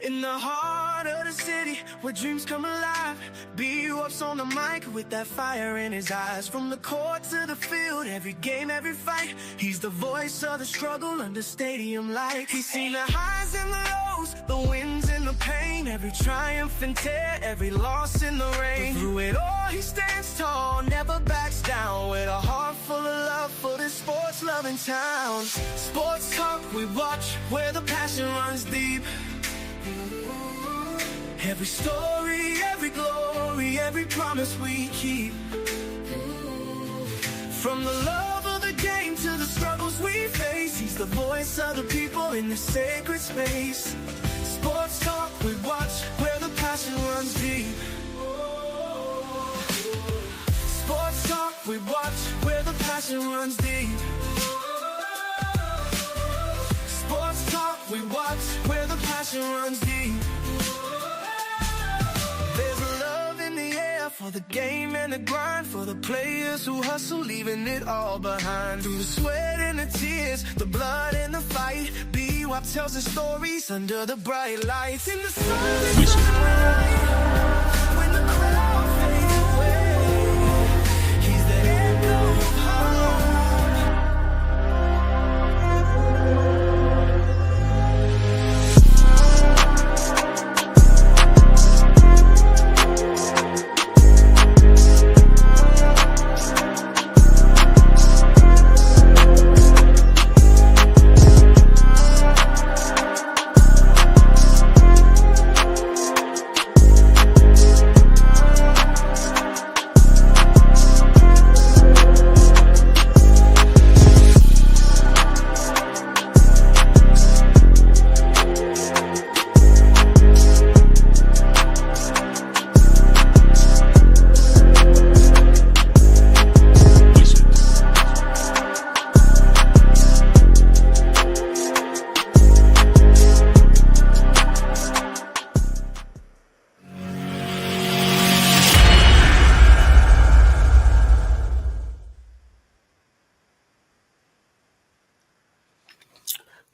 In the heart of the city, where dreams come alive, B-Up's on the mic with that fire in his eyes. From the court to the field, every game, every fight, he's the voice of the struggle under stadium lights. He's seen the highs and the lows, the wins and the pain, every triumph and tear, every loss in the rain. But through it all, he stands tall, never backs down, with a heart full of love for this sports-loving town. Sports talk we watch, where the passion runs deep. Every story, every glory, every promise we keep. From the love of the game to the struggles we face, he's the voice of the people in the sacred space. Sports talk we watch, where the passion runs deep. Sports talk we watch, where the passion runs deep. Sports talk we watch, where the passion runs deep. There's a love in the air for the game and the grind, for the players who hustle, leaving it all behind. Through the sweat and the tears, the blood and the fight, B-Wop tells the stories under the bright lights. In the silence of the night, when the crowd fades away, he's the echo of hope.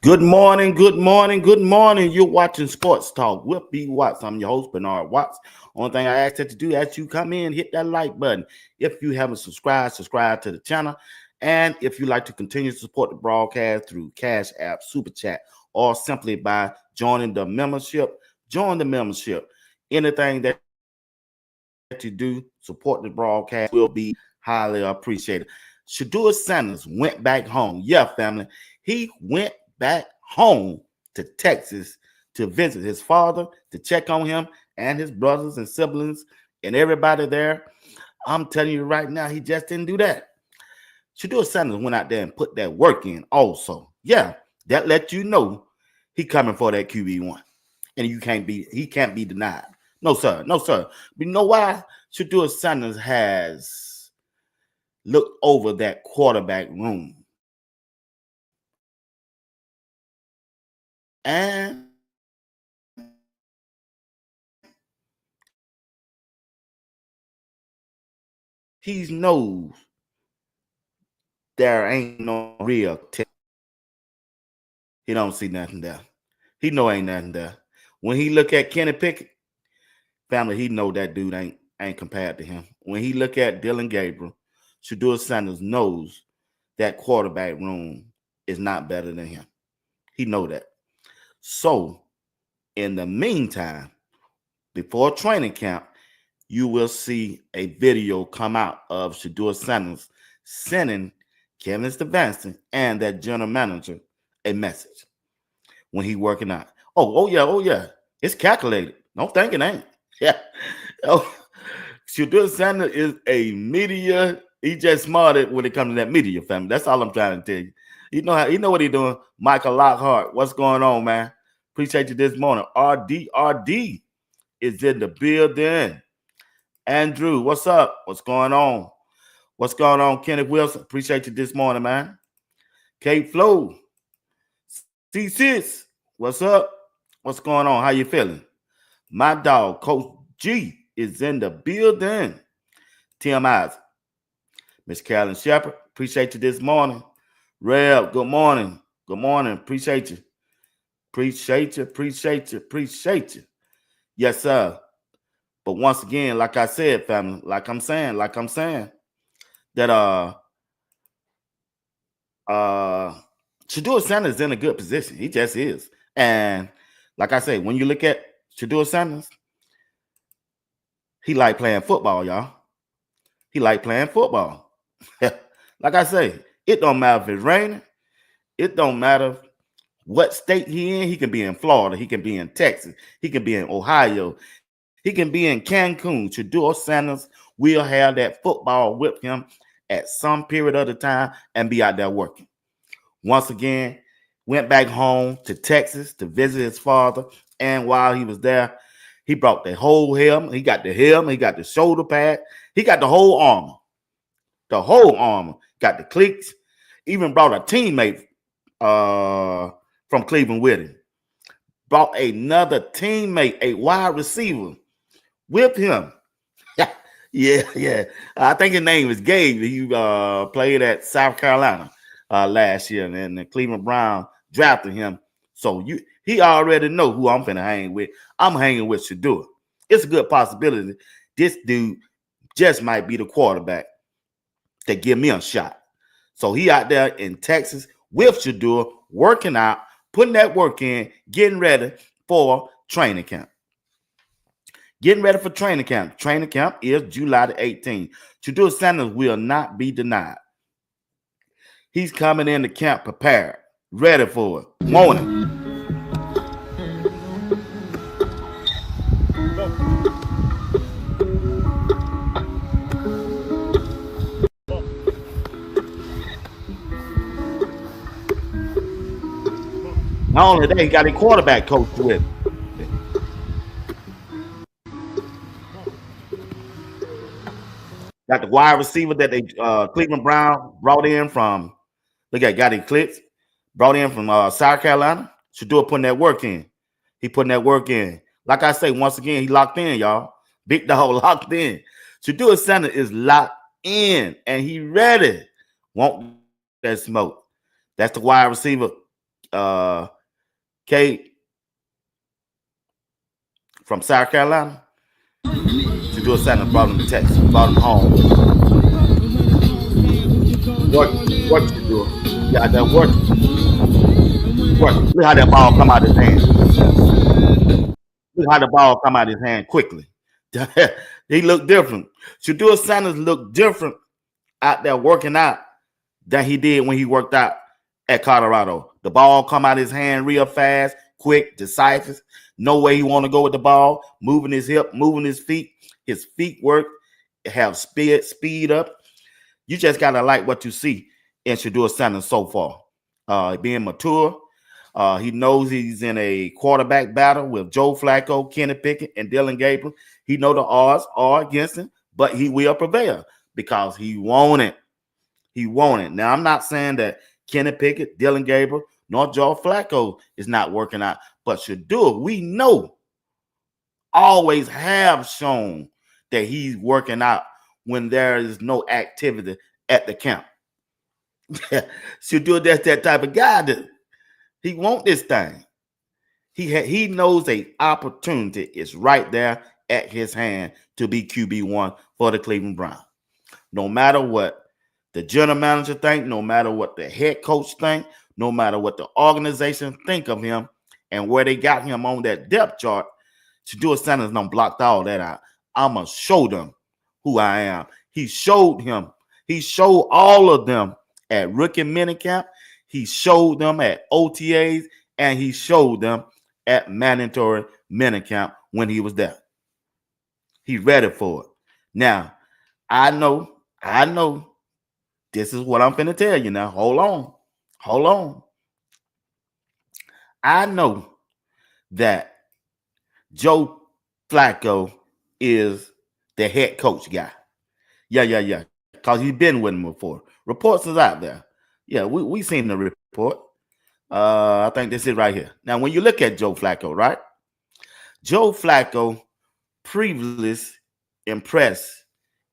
Good morning, good morning, good morning. You're watching Sports Talk with B. Watts. I'm your host, Bernard Watts. Only thing I ask that to do as you come in, hit that like button. If you haven't subscribed, subscribe to the channel. And if you like to continue to support the broadcast through Cash App, Super Chat, or simply by joining the membership, join the membership. Anything that you do, support the broadcast will be highly appreciated. Shedeur Sanders went back home. Yeah, family. He went back home to Texas to visit his father, to check on him and his brothers and siblings and everybody there. I'm telling you right now, he just didn't do that. Shedeur Sanders went out there and put that work in also. Yeah, that lets you know he coming for that QB1. And he can't be denied. No, sir. No, sir. But you know why? Shedeur Sanders has looked over that quarterback room. And he knows there ain't no real tech. He don't see nothing there. He know ain't nothing there. When he look at Kenny Pickett, family, he know that dude ain't compared to him. When he look at Dylan Gabriel, Shedeur Sanders knows that quarterback room is not better than him. He know that. So, in the meantime, before training camp, you will see a video come out of Shedeur Sanders sending Kevin Stefanski and that general manager a message when he working out. Oh yeah. It's calculated. Don't think it ain't. Yeah. Oh, Shedeur Sanders is a media. He just smarted when it comes to that media, family. That's all I'm trying to tell you. You know what he's doing. Michael Lockhart, what's going on, man? Appreciate you this morning. RD is in the building. Andrew, what's up? What's going on? What's going on, Kenneth Wilson? Appreciate you this morning, man. Kate Flo, C6, what's up? What's going on? How you feeling? My dog, Coach G, is in the building. Tim Isaac, Miss Carolyn Shepard, appreciate you this morning. Reb, good morning. Good morning. Appreciate you. Appreciate you, appreciate you, appreciate you. Yes, sir. But once again, like I said, family, like I'm saying, that uh Shedeur Sanders in a good position. He just is. And like I say, when you look at Shedeur Sanders, he like playing football, y'all. He like playing football. Like I say, it don't matter if it's raining. It don't matter what state he in. He can be in Florida. He can be in Texas. He can be in Ohio. He can be in Cancun. Shedeur Sanders will have that football with him at some period of the time and be out there working. Once again, went back home to Texas to visit his father. And while he was there, he brought the whole helmet. He got the helmet. He got the shoulder pad. He got the whole armor. The whole armor. Got the cleats. Even brought a teammate from Cleveland with him. Brought another teammate, a wide receiver, with him. Yeah. I think his name is Gabe. He played at South Carolina last year, and the Cleveland Browns drafted him. So he already know who I'm finna hang with. I'm hanging with Shedeur. It's a good possibility this dude just might be the quarterback to give me a shot. So he out there in Texas with Shedeur, working out, putting that work in, getting ready for training camp. Getting ready for training camp. Training camp is July the 18th. Shedeur Sanders will not be denied. He's coming into camp prepared, ready for it, wanting. Not only that, he got a quarterback coach with him. Got the wide receiver that they Cleveland Brown brought in from. Look at got Eclipse, brought in from South Carolina. Shedeur putting that work in. He putting that work in. Like I say, once again, he locked in, y'all. Big dog locked in. Shedeur Sanders is locked in, and he ready. Want that smoke. That's the wide receiver, Kate from South Carolina. Shedeur Sanders brought him to Texas, brought him home. Work Shedeur. Yeah, that work. Look how that ball come out of his hand. Look how the ball come out of his hand quickly. He looked different. Shedeur Sanders looked different out there working out than he did when he worked out at Colorado. The ball come out of his hand real fast, quick, decisive. Know where he want to go with the ball, moving his hip, moving his feet. His feet work, have speed up. You just got to like what you see in Shedeur Sanders so far. Being mature. He knows he's in a quarterback battle with Joe Flacco, Kenny Pickett, and Dylan Gabriel. He know the odds are against him, but he will prevail because he want it. He want it. Now, I'm not saying that Kenny Pickett, Dylan Gabriel, nor Joe Flacco is not working out, but Shedeur, we know, always have shown that he's working out when there is no activity at the camp. Shedeur, that's that type of guy that he want this thing. He knows a opportunity is right there at his hand to be QB1 for the Cleveland Browns. No matter what the general manager think, no matter what the head coach think, no matter what the organization think of him and where they got him on that depth chart, Shedeur Sanders done blocked all that out. I'ma show them who I am. He showed him. He showed all of them at rookie minicamp. He showed them at OTAs, and he showed them at mandatory minicamp when he was there. He's ready for it. Now, I know. This is what I'm finna tell you now. Hold on. I know that Joe Flacco is the head coach guy. Yeah. Because he's been with him before. Reports is out there. Yeah, we seen the report. I think this is right here. Now, when you look at Joe Flacco, right? Joe Flacco previously impressed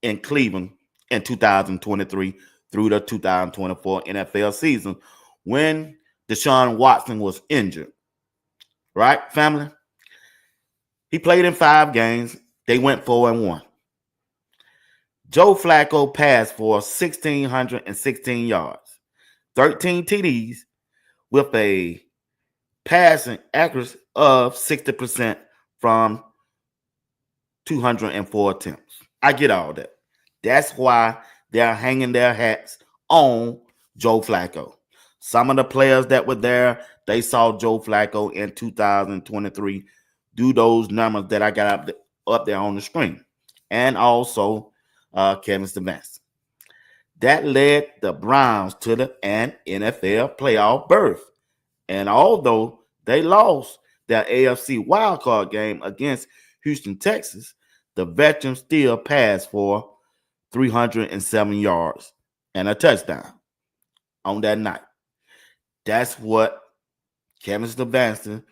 in Cleveland in 2023 through the 2024 NFL season when Deshaun Watson was injured. Right, family? He played in 5 games. They went 4-1. Joe Flacco passed for 1,616 yards, 13 TDs, with a passing accuracy of 60% from 204 attempts. I get all that. That's why they're hanging their hats on Joe Flacco. Some of the players that were there, they saw Joe Flacco in 2023 do those numbers that I got up there on the screen. And also Kevin Stefanski. That led the Browns to an NFL playoff berth. And although they lost their AFC wildcard game against Houston, Texas, the veterans still passed for 307 yards and a touchdown on that night. That's what Kevin Stefanski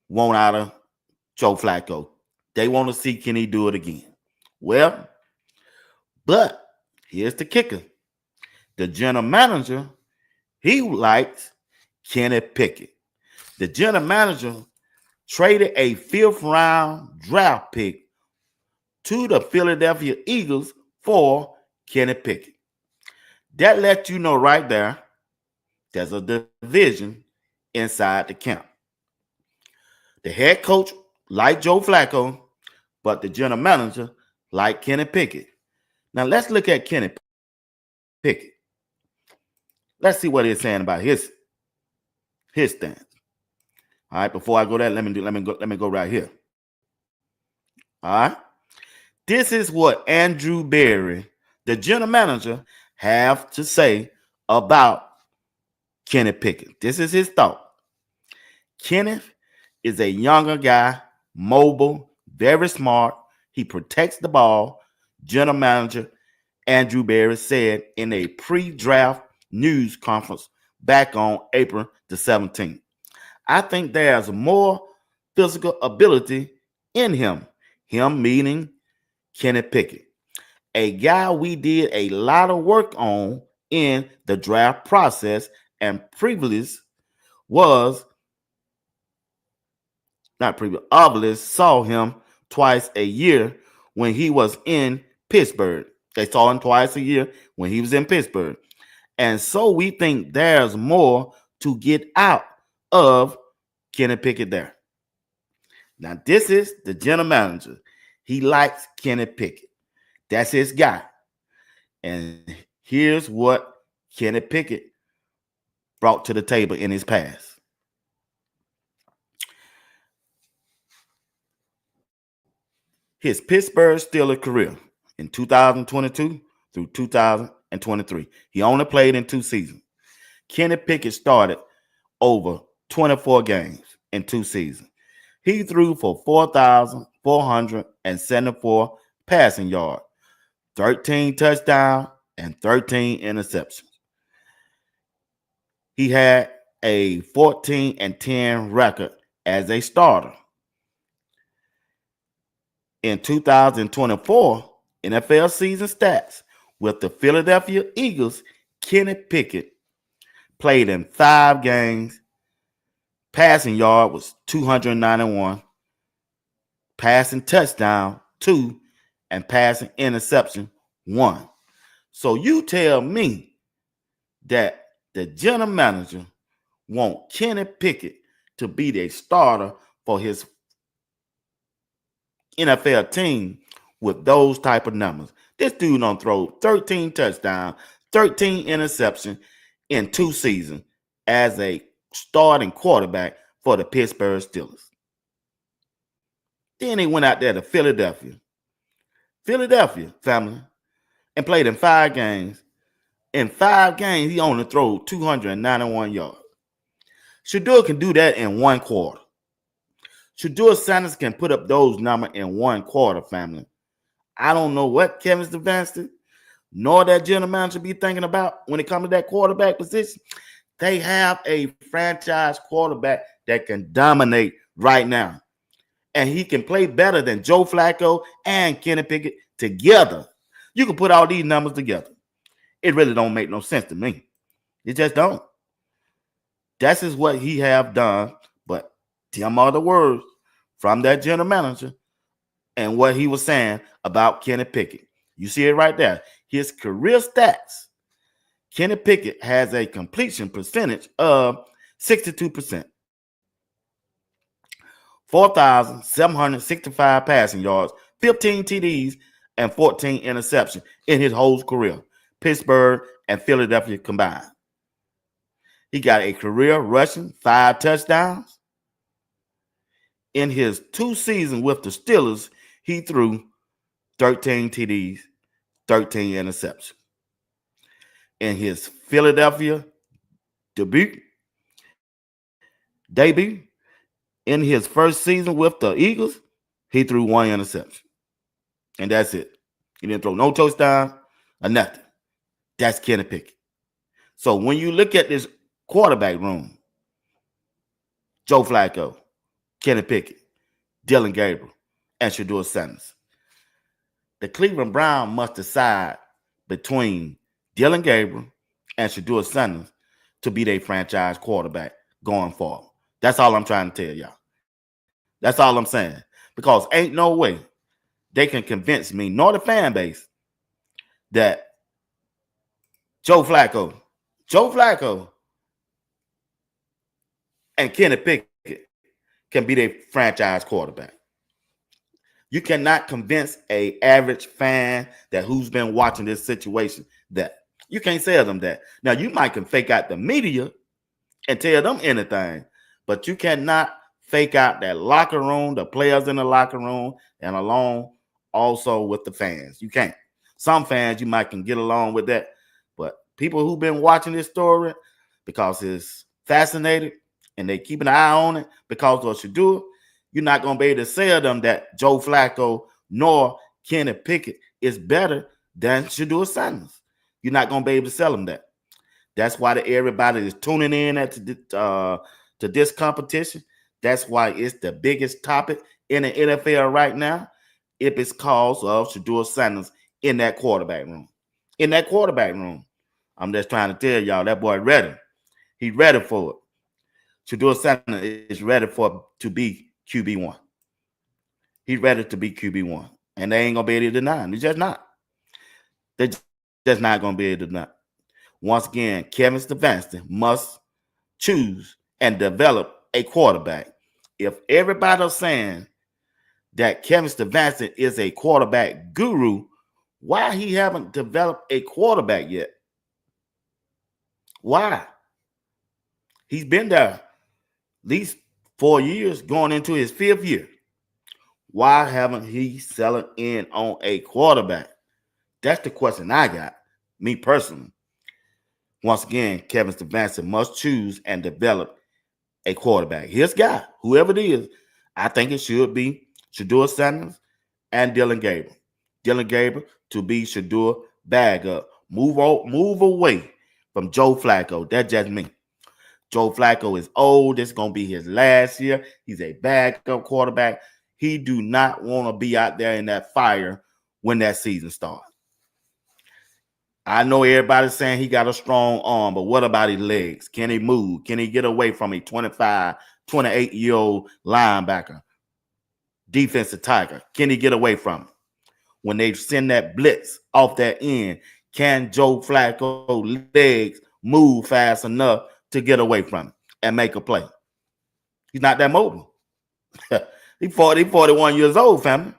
want out of Joe Flacco. They want to see, can he do it again? Well, but here's the kicker. The general manager, he likes Kenny Pickett. The general manager traded a 5th round draft pick to the Philadelphia Eagles for Kenny Pickett. That lets you know right there, there's a division inside the camp. The head coach liked Joe Flacco, but the general manager liked Kenny Pickett. Now let's look at Kenny Pickett. Let's see what he's saying about his stance. All right, before I go there, let me go right here. All right. This is what Andrew Berry, the general manager, have to say about Kenny Pickett. This is his thought. Kenneth is a younger guy, mobile, very smart. He protects the ball. General manager Andrew Berry said in a pre-draft news conference back on April the 17th. I think there's more physical ability in him. Him meaning Kenny Pickett, a guy we did a lot of work on in the draft process, and Obelisk saw him twice a year when he was in Pittsburgh. They saw him twice a year when he was in Pittsburgh. And so we think there's more to get out of Kenny Pickett there. Now, this is the general manager. He likes Kenny Pickett. That's his guy. And here's what Kenny Pickett brought to the table in his past. His Pittsburgh Steelers career in 2022 through 2023. He only played in 2 seasons. Kenny Pickett started over 24 games in 2 seasons. He threw for 4,474 passing yards, 13 touchdowns, and 13 interceptions. He had a 14-10 record as a starter. In 2024 NFL season stats with the Philadelphia Eagles, Kenny Pickett played in 5 games. Passing yard was 291, passing touchdown 2, and passing interception 1. So you tell me that the general manager want Kenny Pickett to be the starter for his NFL team with those type of numbers. This dude don't throw 13 touchdowns, 13 interceptions in 2 seasons as a starting quarterback for the Pittsburgh Steelers. Then he went out there to Philadelphia family, and played in 5 games. In 5 games, he only threw 291 yards. Shedeur can do that in 1 quarter. Shedeur Sanders can put up those numbers in 1 quarter, family. I don't know what Kevin Stefanski nor that general manager be thinking about when it comes to that quarterback position. They have a franchise quarterback that can dominate right now. And he can play better than Joe Flacco and Kenny Pickett together. You can put all these numbers together. It really don't make no sense to me. It just don't. That's just what he have done. Them are the words from that general manager and what he was saying about Kenny Pickett. You see it right there. His career stats. Kenny Pickett has a completion percentage of 62%, 4,765 passing yards, 15 TDs, and 14 interceptions in his whole career, Pittsburgh and Philadelphia combined. He got a career rushing 5 touchdowns. In his 2 seasons with the Steelers, he threw 13 TDs, 13 interceptions. In his Philadelphia debut, in his first season with the Eagles, he threw 1 interception. And that's it. He didn't throw no touchdown or nothing. That's Kenny Pickett. So when you look at this quarterback room, Joe Flacco, Kenny Pickett, Dylan Gabriel, and Shedeur Sanders, the Cleveland Browns must decide between Dylan Gabriel and Shedeur Sanders to be their franchise quarterback going forward. That's all I'm trying to tell y'all. That's all I'm saying. Because ain't no way they can convince me, nor the fan base, that Joe Flacco, and Kenny Pickett can be their franchise quarterback. You cannot convince an average fan that who's been watching this situation that. You can't tell them that. Now, you might can fake out the media and tell them anything, but you cannot fake out that locker room, the players in the locker room, and along also with the fans. You can't. Some fans you might can get along with that, but people who've been watching this story because it's fascinated and they keep an eye on it because of what you do, you're not going to be able to tell them that Joe Flacco nor Kenny Pickett is better than Shedeur Sanders. You're not going to be able to sell them that. That's why everybody is tuning in to this competition. That's why it's the biggest topic in the NFL right now. It is because of Shedeur Sanders in that quarterback room. In that quarterback room. I'm just trying to tell y'all, that boy ready. He's ready for it. Shedeur Sanders is ready to be QB1. He's ready to be QB1. And they ain't going to be able to deny him. He's just not. They're just not going to be able to deny. Once again, Kevin Stefanski must choose and develop a quarterback. If everybody's saying that Kevin Stefanski is a quarterback guru, why he haven't developed a quarterback yet? Why? He's been there at least 4 years, going into his 5th year. Why haven't he selling in on a quarterback? That's the question I got, me personally. Once again, Kevin Stefanski must choose and develop a quarterback. His guy, whoever it is, I think it should be Shedeur Sanders and Dylan Gabriel. Dylan Gabriel to be Shedeur backup. Move away from Joe Flacco. That's just me. Joe Flacco is old. It's going to be his last year. He's a backup quarterback. He do not want to be out there in that fire when that season starts. I know everybody's saying he got a strong arm, but what about his legs? Can he move? Can he get away from a 25, 28-year-old linebacker, defensive tiger? Can he get away from it? When they send that blitz off that end, can Joe Flacco's legs move fast enough to get away from it and make a play? He's not that mobile. He's 41 years old, family.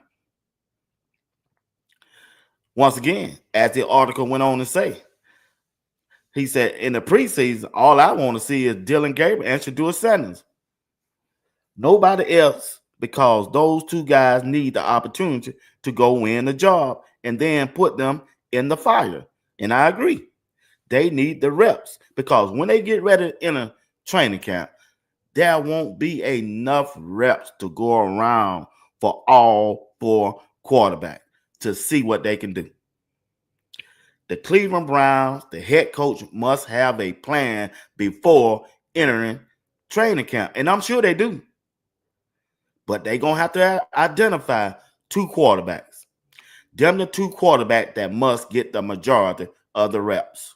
Once again, as the article went on to say, he said, in the preseason, all I want to see is Dylan Gabriel and Shedeur Sanders. Nobody else, because those two guys need the opportunity to go win the job and then put them in the fire. And I agree. They need the reps because when they get ready in a training camp, there won't be enough reps to go around for all 4 quarterbacks to see what they can do. The Cleveland Browns, the head coach must have a plan before entering training camp. And I'm sure they do. But they're going to have to identify 2 quarterbacks. Them the 2 quarterbacks that must get the majority of the reps.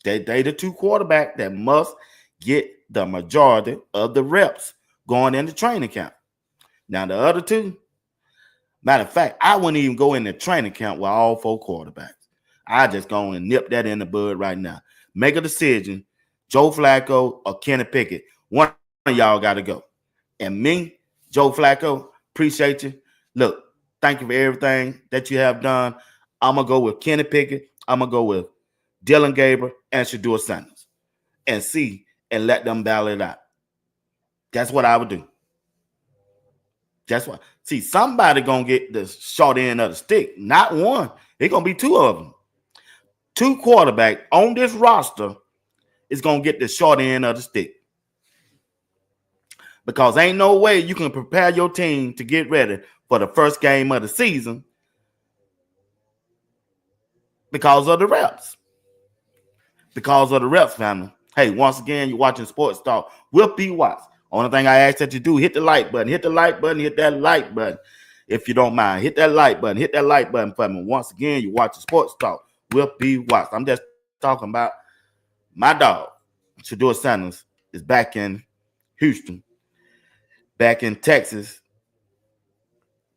They the 2 quarterbacks that must get the majority of the reps going into training camp. Now, the other two, matter of fact, I wouldn't even go into training camp with all 4 quarterbacks. I just go and nip that in the bud right now. Make a decision, Joe Flacco or Kenny Pickett. One of y'all got to go. And me, Joe Flacco, appreciate you. Look, thank you for everything that you have done. I'm going to go with Kenny Pickett. I'm going to go with Dylan Gabriel and Shedeur Sanders and see and let them battle it out. That's what I would do. That's what. See, somebody going to get the short end of the stick. Not one. It's going to be 2 of them. 2 quarterbacks on this roster is going to get the short end of the stick. Because ain't no way you can prepare your team to get ready for the first game of the season because of the reps. Because of the reps, family. Hey, once again, you're watching Sports Talk with B. Watts. Only thing I ask that you do, hit the like button. Hit the like button. Hit that like button. If you don't mind, hit that like button. Hit that like button for me. Once again, you're watching Sports Talk with B. Watts. I'm just talking about my dog, Shedeur Sanders, is back in Houston, back in Texas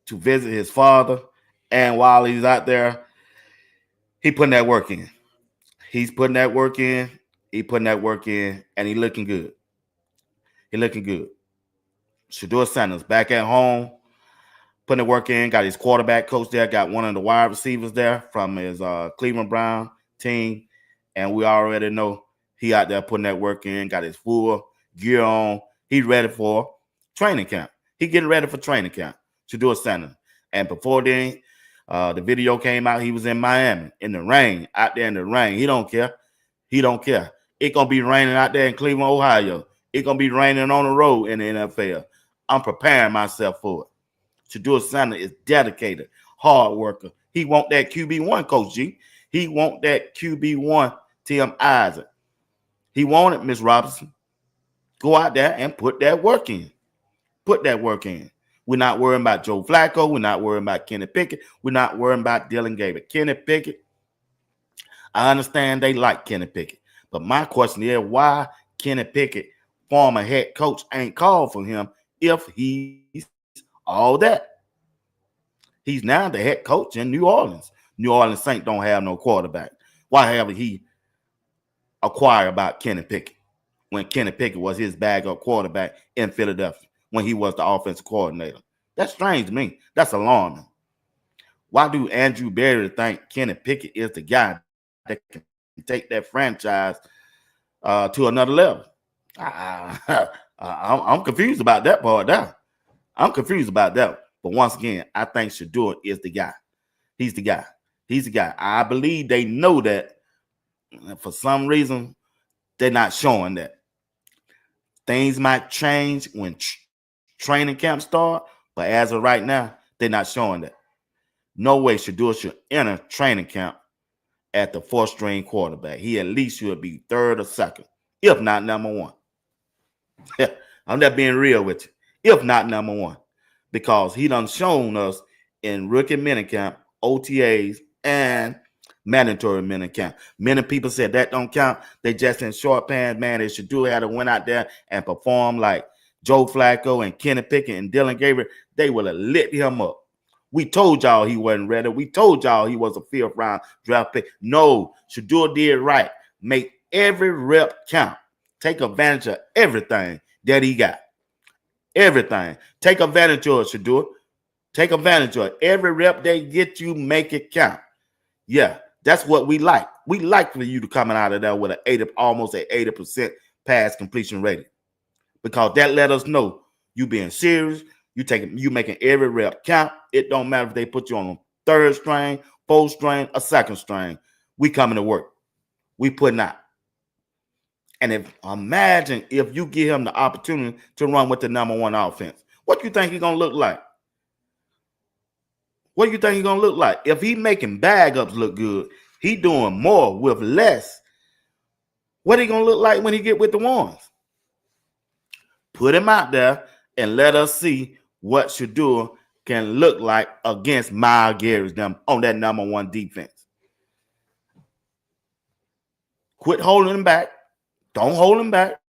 to visit his father. And while he's out there, he putting that work in. He's putting that work in. He putting that work in, and he looking good. He looking good. Shedeur Sanders back at home, putting the work in. Got his quarterback coach there. Got one of the wide receivers there from his Cleveland Brown team. And we already know he out there putting that work in. Got his full gear on. He's ready for training camp. He getting ready for training camp. Shedeur Sanders. And before then, the video came out. He was in Miami in the rain, out there in the rain. He don't care. He don't care. It's going to be raining out there in Cleveland, Ohio. It's going to be raining on the road in the NFL. I'm preparing myself for it. Shedeur Sanders is dedicated, hard worker. He want that QB1, Coach G. He want that QB1, Tim Isaac. He wanted Miss Robinson. Go out there and put that work in. Put that work in. We're not worrying about Joe Flacco. We're not worrying about Kenny Pickett. We're not worrying about Dylan Gabriel. Kenny Pickett, I understand they like Kenny Pickett. But my question is, why Kenny Pickett, former head coach, ain't called for him if he's all that? He's now the head coach in New Orleans. New Orleans Saints don't have no quarterback. Why haven't he acquired about Kenny Pickett when Kenny Pickett was his backup quarterback in Philadelphia when he was the offensive coordinator? That's strange to me. That's alarming. Why do Andrew Berry think Kenny Pickett is the guy that can take that franchise to another level? I'm confused about that part now. I'm confused about that. But once again, I think Shedeur is the guy. He's the guy. He's the guy. I believe they know that. For some reason, they're not showing that. Things might change when training camp start, but as of right now, they're not showing that. No way Shedeur should enter training camp at the 4th string quarterback. He at least should be 3rd or 2nd, if not number 1. I'm just being real with you. If not number 1, because he done shown us in rookie minicamp, OTAs, and mandatory minicamp. Many people said that don't count. They just in short pants, man. They should do had to went out there and perform like Joe Flacco and Kenny Pickett and Dylan Gabriel. They would have lit him up. We told y'all he wasn't ready. We told y'all he was a 5th round draft pick. No, Shedeur did right. Make every rep count. Take advantage of everything that he got. Everything. Take advantage of it, Shedeur. Take advantage of it. Every rep they get you, make it count. Yeah, that's what we like. We like for you to coming out of there with almost an 80% pass completion rating, because that let us know you being serious. You making every rep count. It don't matter if they put you on a 3rd string, 4th string, or 2nd string. We coming to work. We putting out. And imagine if you give him the opportunity to run with the number 1 offense. What you think he's gonna look like? What do you think he's gonna look like? If he making bag-ups look good, he doing more with less. What he gonna look like when he get with the ones? Put him out there and let us see what Shedeur can look like against Myles Garrett's them on that number 1 defense. Quit holding him back. Don't hold him back.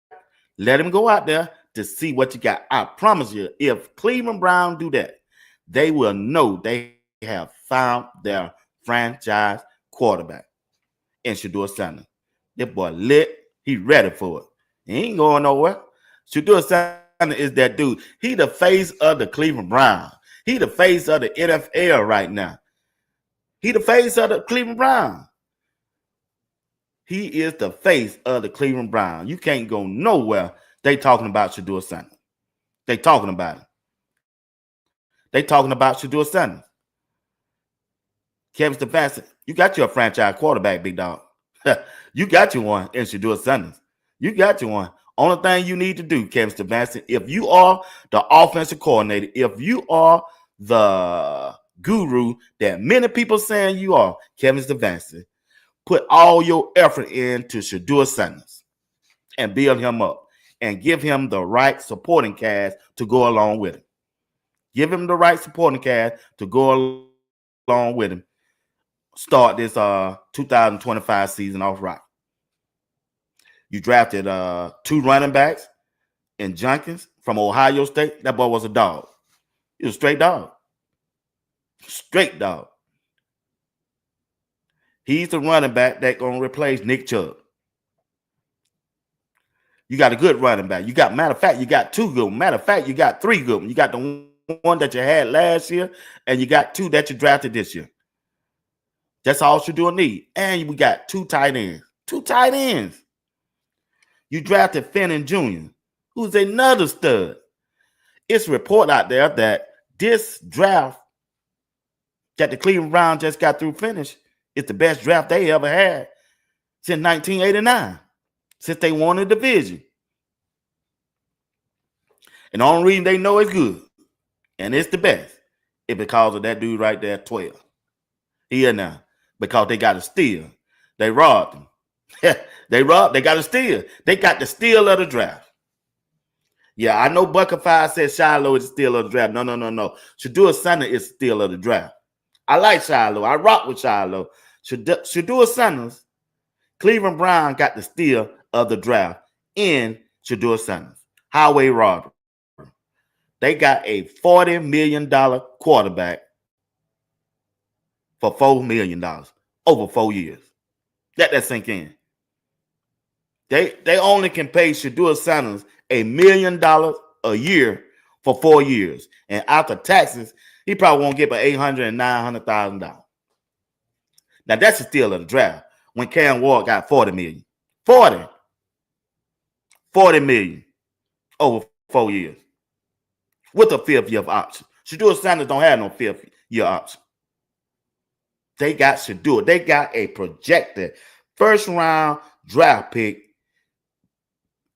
Let him go out there. to see what you got. I promise you, if Cleveland Brown do that, they will know they have found their franchise quarterback in Shedeur Sanders. That boy lit. He ready for it. He ain't going nowhere. Shedeur Sanders is that dude. He the face of the Cleveland Browns. He the face of the NFL right now. He the face of the Cleveland Browns. He is the face of the Cleveland Browns. You can't go nowhere. They talking about Shedeur Sanders. They talking about him. They talking about Shedeur Sanders. Kevin Stefanski, you got your franchise quarterback, big dog. You got you one in Shedeur Sanders. You got you one. Only thing you need to do, Kevin Stefanski, if you are the offensive coordinator, if you are the guru that many people saying you are, Kevin Stefanski, put all your effort into Shedeur Sanders and build him up and give him the right supporting cast to go along with him. Give him the right supporting cast to go along with him. Start this 2025 season off right. You drafted 2 running backs in Jenkins from Ohio State. That boy was a dog. He was a straight dog. Straight dog. He's the running back that's going to replace Nick Chubb. You got a good running back. You got, matter of fact, you got 2 good ones. Matter of fact, you got 3 good ones. You got the one that you had last year, and you got 2 that you drafted this year. That's all Shedeur need. And we got 2 tight ends. 2 tight ends. You drafted Fenton Jr., who's another stud. It's a report out there that this draft that the Cleveland Browns just got through finish is the best draft they ever had since 1989, since they won the division. And the only reason they know it's good and it's the best is because of that dude right there, 12. Here now, because they got to steal. They robbed him. They got to steal. They got the steal of the draft. Yeah, I know Buckafied said Shiloh is the steal of the draft. No. Shedeur Sanders is the steal of the draft. I like Shiloh. I rock with Shiloh. Shedeur Sanders, Cleveland Brown got the steal of the draft in Shedeur Sanders. Highway robbery. They got a $40 million quarterback for $4 million over 4 years. Let that sink in. They only can pay Shedeur Sanders $1 million a year for 4 years. And after taxes, he probably won't get but $800,000 and $900,000. Now that's a steal of the draft. When Cam Ward got $40 million. $40 million over 4 years. With a 5th year option. Shedeur Sanders don't have no 5th year option. They got Shedeur. They got a projected first-round draft pick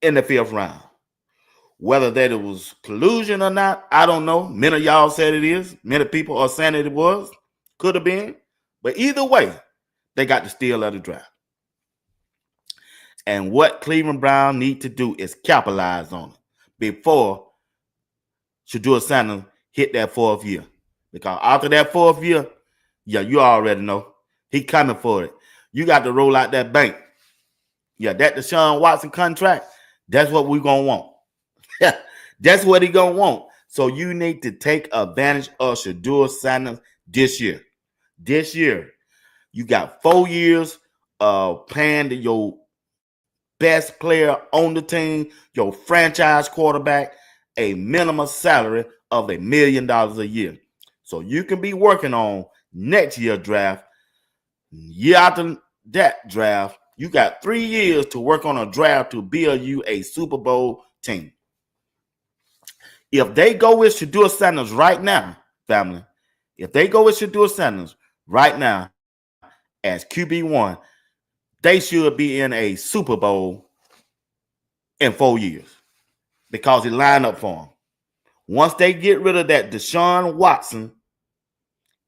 in the 5th round. Whether that it was collusion or not, I don't know. Many of y'all said it is. Many people are saying it was. Could have been. But either way, they got the steal of the draft. And what Cleveland Brown need to do is capitalize on it before Shedeur Sanders hit that 4th year. Because after that 4th year, yeah, you already know. He coming for it. You got to roll out that bank. Yeah, that Deshaun Watson contract, that's what we're going to want. That's what he going to want. So you need to take advantage of Shedeur Sanders this year. This year, you got 4 years of paying your best player on the team, your franchise quarterback, a minimum salary of $1 million a year. So you can be working on next year's draft. Year after that draft, you got 3 years to work on a draft to build you a Super Bowl team. If they go with Shedeur Sanders right now, family, if they go with Shedeur Sanders right now as QB1, they should be in a Super Bowl in 4 years because it lined up for them. Once they get rid of that Deshaun Watson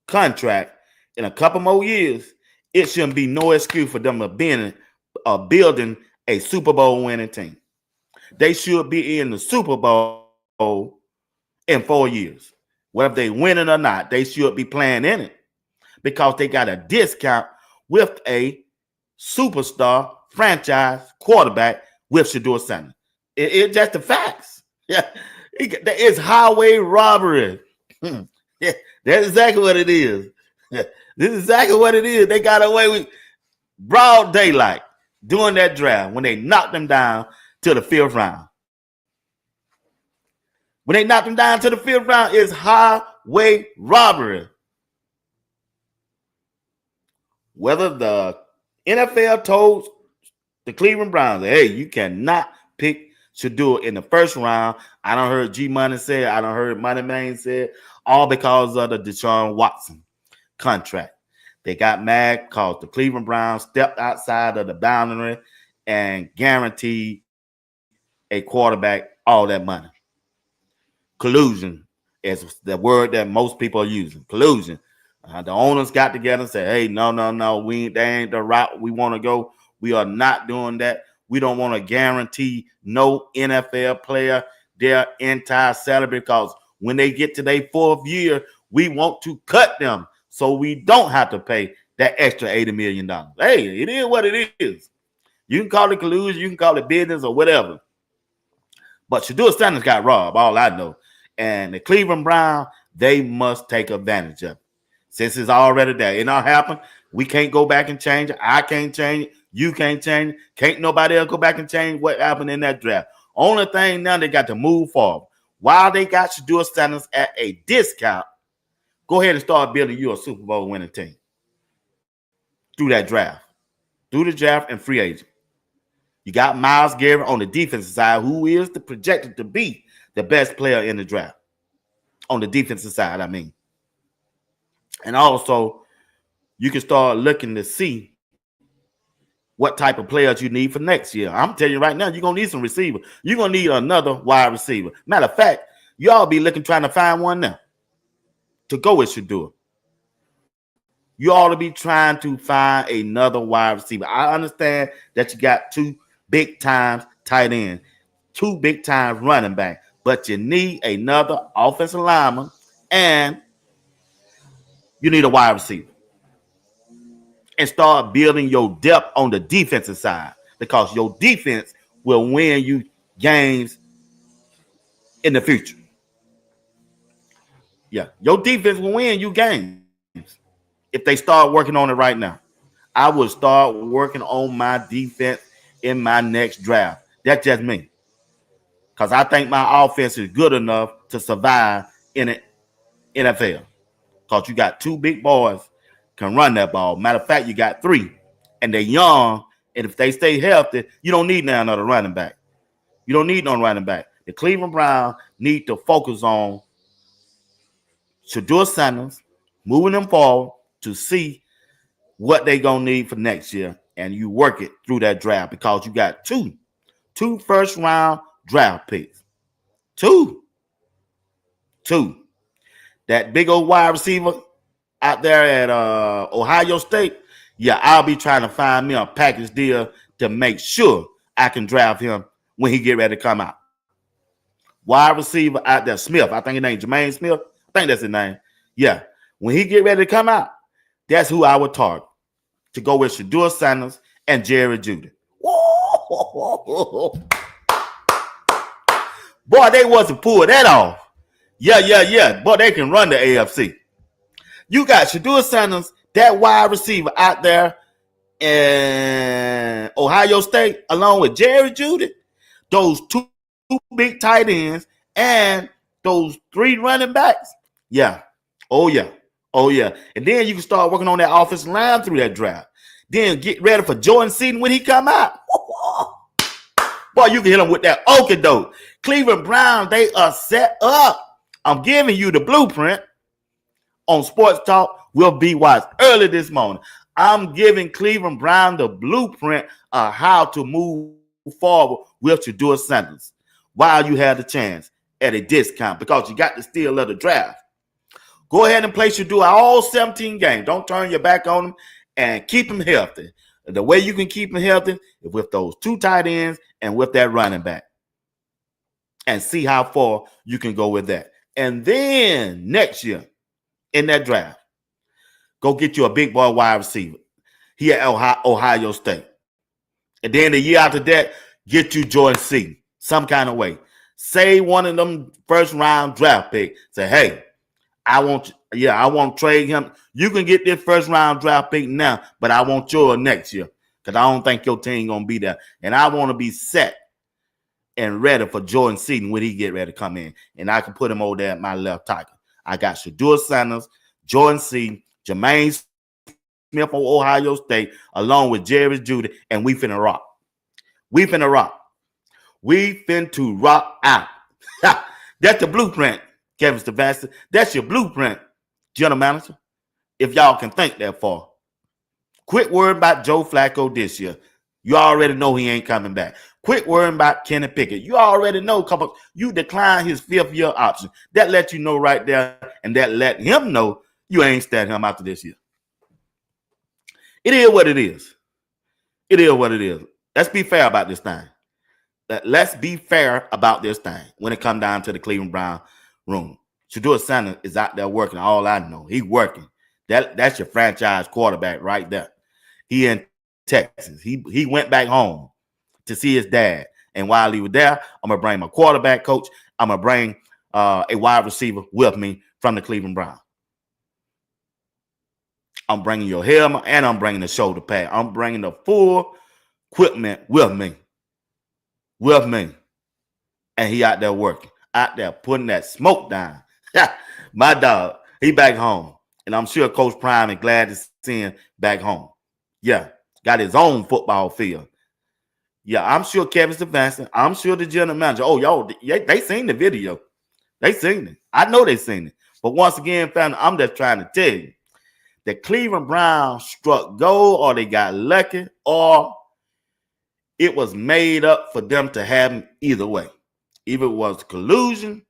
contract in a couple more years, it shouldn't be no excuse for them building a Super Bowl winning team. They should be in the Super Bowl in 4 years. Whether they win it or not, they should be playing in it because they got a discount with a superstar franchise quarterback with Shedeur Sanders. It's just the facts. Yeah, it's highway robbery. Yeah, that's exactly what it is. This is exactly what it is. They got away with broad daylight doing that draft when they knocked them down to the fifth round. When they knocked them down to the fifth round, it's highway robbery. Whether the NFL told the Cleveland Browns, hey, you cannot pick Shedeur in the first round. I done heard G Money say, I done heard Money Man say, all because of the Deshaun Watson contract. They got mad because the Cleveland Browns stepped outside of the boundary and guaranteed a quarterback all that money. Collusion is the word that most people are using. Collusion. The owners got together and said, hey, no, that ain't the route we want to go. We are not doing that. We don't want to guarantee no NFL player their entire salary because when they get to their fourth year, we want to cut them so we don't have to pay that extra $80 million. Hey, it is what it is. You can call it collusion, you can call it business or whatever. But Shedeur Sanders got robbed, all I know. And the Cleveland Browns, they must take advantage of it. Since it's already there, it not happened. We can't go back and change it. I can't change it. You can't change it. Can't nobody else go back and change what happened in that draft. Only thing now they got to move forward. While they got Shedeur Sanders at a discount, go ahead and start building you a Super Bowl winning team through that draft, through the draft and free agent. You got Myles Garrett on the defensive side, who is projected to be the best player in the draft. On the defensive side, I mean. And also, you can start looking to see what type of players you need for next year. I'm telling you right now, you're going to need some receiver. You're going to need another wide receiver. Matter of fact, y'all be trying to find one now to go with Shedeur. You ought to be trying to find another wide receiver. I understand that you got two big-time tight ends, two big-time running back, but you need another offensive lineman and you need a wide receiver. And start building your depth on the defensive side because your defense will win you games in the future. Yeah, your defense will win you games if they start working on it right now. I would start working on my defense in my next draft. That's just me. Because I think my offense is good enough to survive in the NFL. Because you got two big boys can run that ball. Matter of fact, you got three. And they're young. And if they stay healthy, you don't need now another running back. You don't need no running back. The Cleveland Browns need to focus on Shedeur Sanders, moving them forward to see what they're going to need for next year. And you work it through that draft because you got two first-round draft picks. Two. That big old wide receiver out there at Ohio State, yeah, I'll be trying to find me a package deal to make sure I can draft him when he get ready to come out. Wide receiver out there, Smith. I think his name is Jermaine Smith. I think that's his name. Yeah. When he get ready to come out, that's who I would target to go with Shedeur Sanders and Jerry Jeudy. Boy, they wasn't pull that off. Yeah. Boy, they can run the AFC. You got Shedeur Sanders, that wide receiver out there in Ohio State, along with Jerry Jeudy, those two big tight ends, and those three running backs. Yeah. Oh, yeah. And then you can start working on that offensive line through that draft. Then get ready for Jordan Seaton when he come out. Boy, you can hit him with that okie doke. Cleveland Browns, they are set up. I'm giving you the blueprint on Sports Talk. Will be watched early this morning. I'm giving Cleveland Brown the blueprint of how to move forward with Shedeur Sanders while you have the chance at a discount because you got to steal of the draft. Go ahead and play Shedeur all 17 games. Don't turn your back on him and keep him healthy. The way you can keep him healthy is with those two tight ends and with that running back. And see how far you can go with that. And then next year in that draft, go get you a big boy wide receiver here at Ohio State. And then the year after that, get you Jordan Seaton some kind of way. Say one of them first round draft pick. Say, hey, I want to trade him. You can get this first round draft pick now, but I want yours next year because I don't think your team gonna be there, and I want to be set and ready for Jordan Seaton when he get ready to come in, and I can put him over there at my left tackle. I got Shedeur Sanders, Jordan Seaton, Jermaine Smith from Ohio State, along with Jerry Judy, and we finna rock. We finna rock. We finna rock out. That's the blueprint, Kevin Stefanski. That's your blueprint, general manager. If y'all can think that far. Quit worrying about Joe Flacco this year. You already know he ain't coming back. Quit worrying about Kenny Pickett. You already know you declined his 5th-year option. That let you know right there, and that let him know you ain't standing him after this year. It is what it is. It is what it is. Let's be fair about this thing. Let's be fair about this thing when it comes down to the Cleveland Brown room. Shedeur Sanders is out there working. All I know, he's working. That's your franchise quarterback right there. He in Texas. He went back home to see his dad. And while he was there, I'm going to bring my quarterback coach. I'm going to bring a wide receiver with me from the Cleveland Browns. I'm bringing your helmet and I'm bringing the shoulder pad. I'm bringing the full equipment with me. With me. And he out there working. Out there putting that smoke down. My dog, he back home. And I'm sure Coach Prime is glad to see him back home. Yeah, got his own football field. Yeah, I'm sure Kevin Stefanski, I'm sure the general manager. Oh, y'all, they seen the video. They seen it. I know they seen it. But once again, family, I'm just trying to tell you, the Cleveland Browns struck gold, or they got lucky, or it was made up for them to happen either way. Either it was collusion,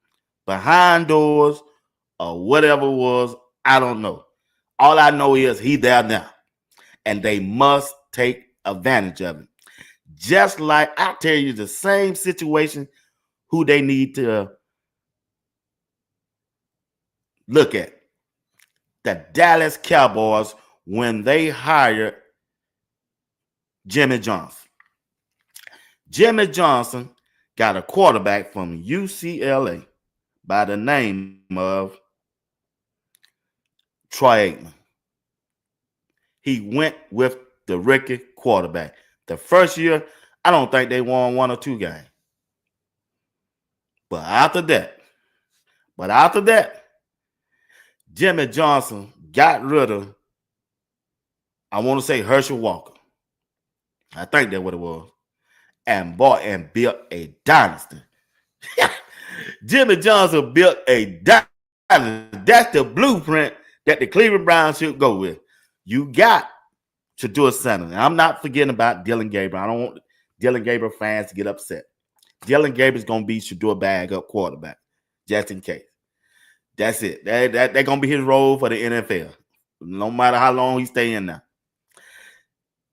behind doors, or whatever it was, I don't know. All I know is he's there now, and they must take advantage of it. Just like I tell you the same situation who they need to look at. The Dallas Cowboys when they hired Jimmy Johnson. Jimmy Johnson got a quarterback from UCLA by the name of Troy Aikman. He went with the rookie quarterback. The first year, I don't think they won 1 or 2 games. But after that, Jimmy Johnson got rid of, I want to say Herschel Walker. I think that's what it was. And bought and built a dynasty. Jimmy Johnson built a dynasty. That's the blueprint that the Cleveland Browns should go with. You got Shedeur Sanders. And I'm not forgetting about Dylan Gabriel. I don't want Dylan Gabriel fans to get upset. Dylan Gabriel's going to be Shedeur bag up quarterback, just in case. That's it. They're going to be his role for the NFL, no matter how long he stay in there.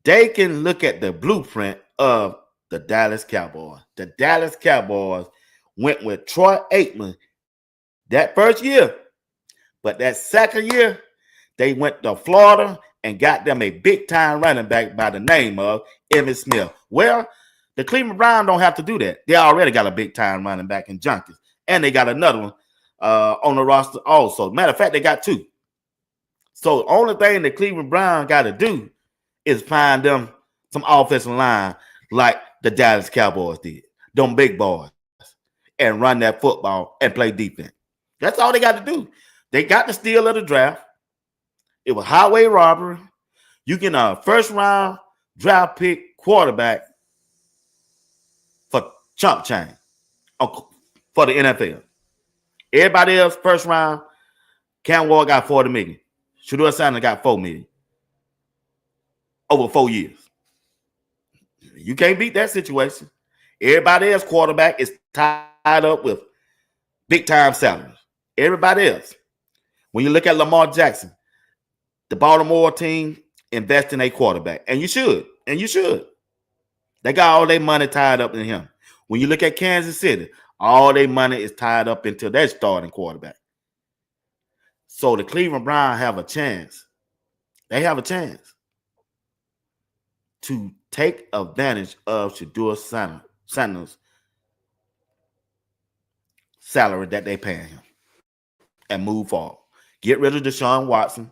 They can look at the blueprint of the Dallas Cowboys. The Dallas Cowboys went with Troy Aikman that first year. But that second year, they went to Florida and got them a big-time running back by the name of Emmitt Smith. Well, the Cleveland Browns don't have to do that. They already got a big-time running back in Junkies. And they got another one on the roster also. Matter of fact, they got 2. So the only thing the Cleveland Browns got to do is find them some offensive line like the Dallas Cowboys did. Them big boys. And run that football and play defense. That's all they got to do. They got the steal of the draft. It was highway robbery. You get a first-round draft pick quarterback for chump change for the NFL. Everybody else, first round, Cam Ward got $40 million. Shedeur Sanders got $4 million. Over 4 years. You can't beat that situation. Everybody else quarterback is tied up with big-time salaries. Everybody else. When you look at Lamar Jackson, the Baltimore team invest in a quarterback. And you should. And you should. They got all their money tied up in him. When you look at Kansas City, all their money is tied up into their starting quarterback. So the Cleveland Browns have a chance. They have a chance to take advantage of Shedeur Sanders' salary that they paying him and move forward. Get rid of Deshaun Watson.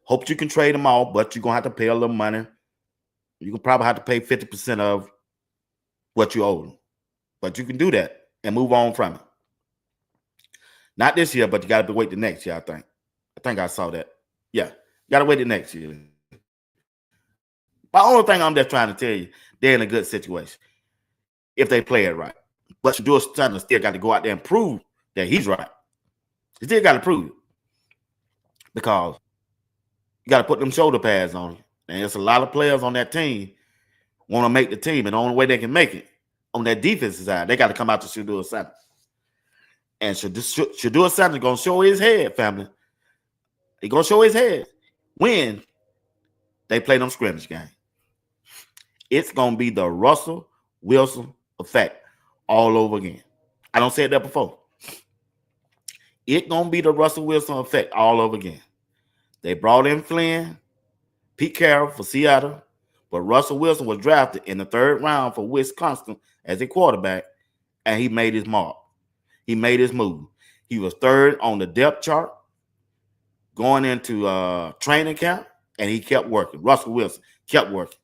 Hope you can trade him off, but you're going to have to pay a little money. You can probably have to pay 50% of what you owe him. But you can do that and move on from it. Not this year, but you got to wait the next year, I think. I think I saw that. Yeah, you got to wait the next year. The only thing I'm just trying to tell you, they're in a good situation if they play it right. But Shedeur still got to go out there and prove that he's right. He still got to prove it. Because you got to put them shoulder pads on him. And there's a lot of players on that team want to make the team. And the only way they can make it on that defensive side, they got to come out to Shedeur Sanders. And Shedeur Sanders is going to show his head, family. He's going to show his head when they play them scrimmage games. It's going to be the Russell Wilson effect all over again. I don't say that before. It's going to be the Russell Wilson effect all over again. They brought in Flynn, Pete Carroll for Seattle, but Russell Wilson was drafted in the 3rd round for Wisconsin as a quarterback, and he made his mark. He made his move. He was 3rd on the depth chart going into training camp, and he kept working. Russell Wilson kept working.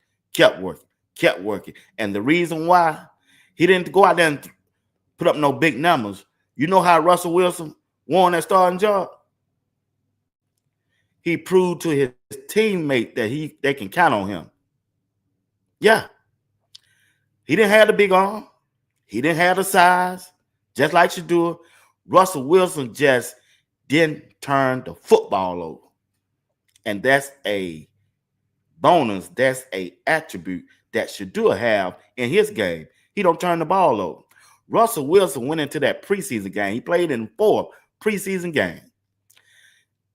And the reason why he didn't go out there and put up no big numbers, you know how Russell Wilson won that starting job? He proved to his teammate that they can count on him. Yeah. He didn't have the big arm. He didn't have the size, just like Shedeur. Russell Wilson just didn't turn the football over. And that's a bonus. That's a attribute that Shedeur have in his game. He don't turn the ball over. Russell Wilson went into that preseason game. He played in 4 preseason games.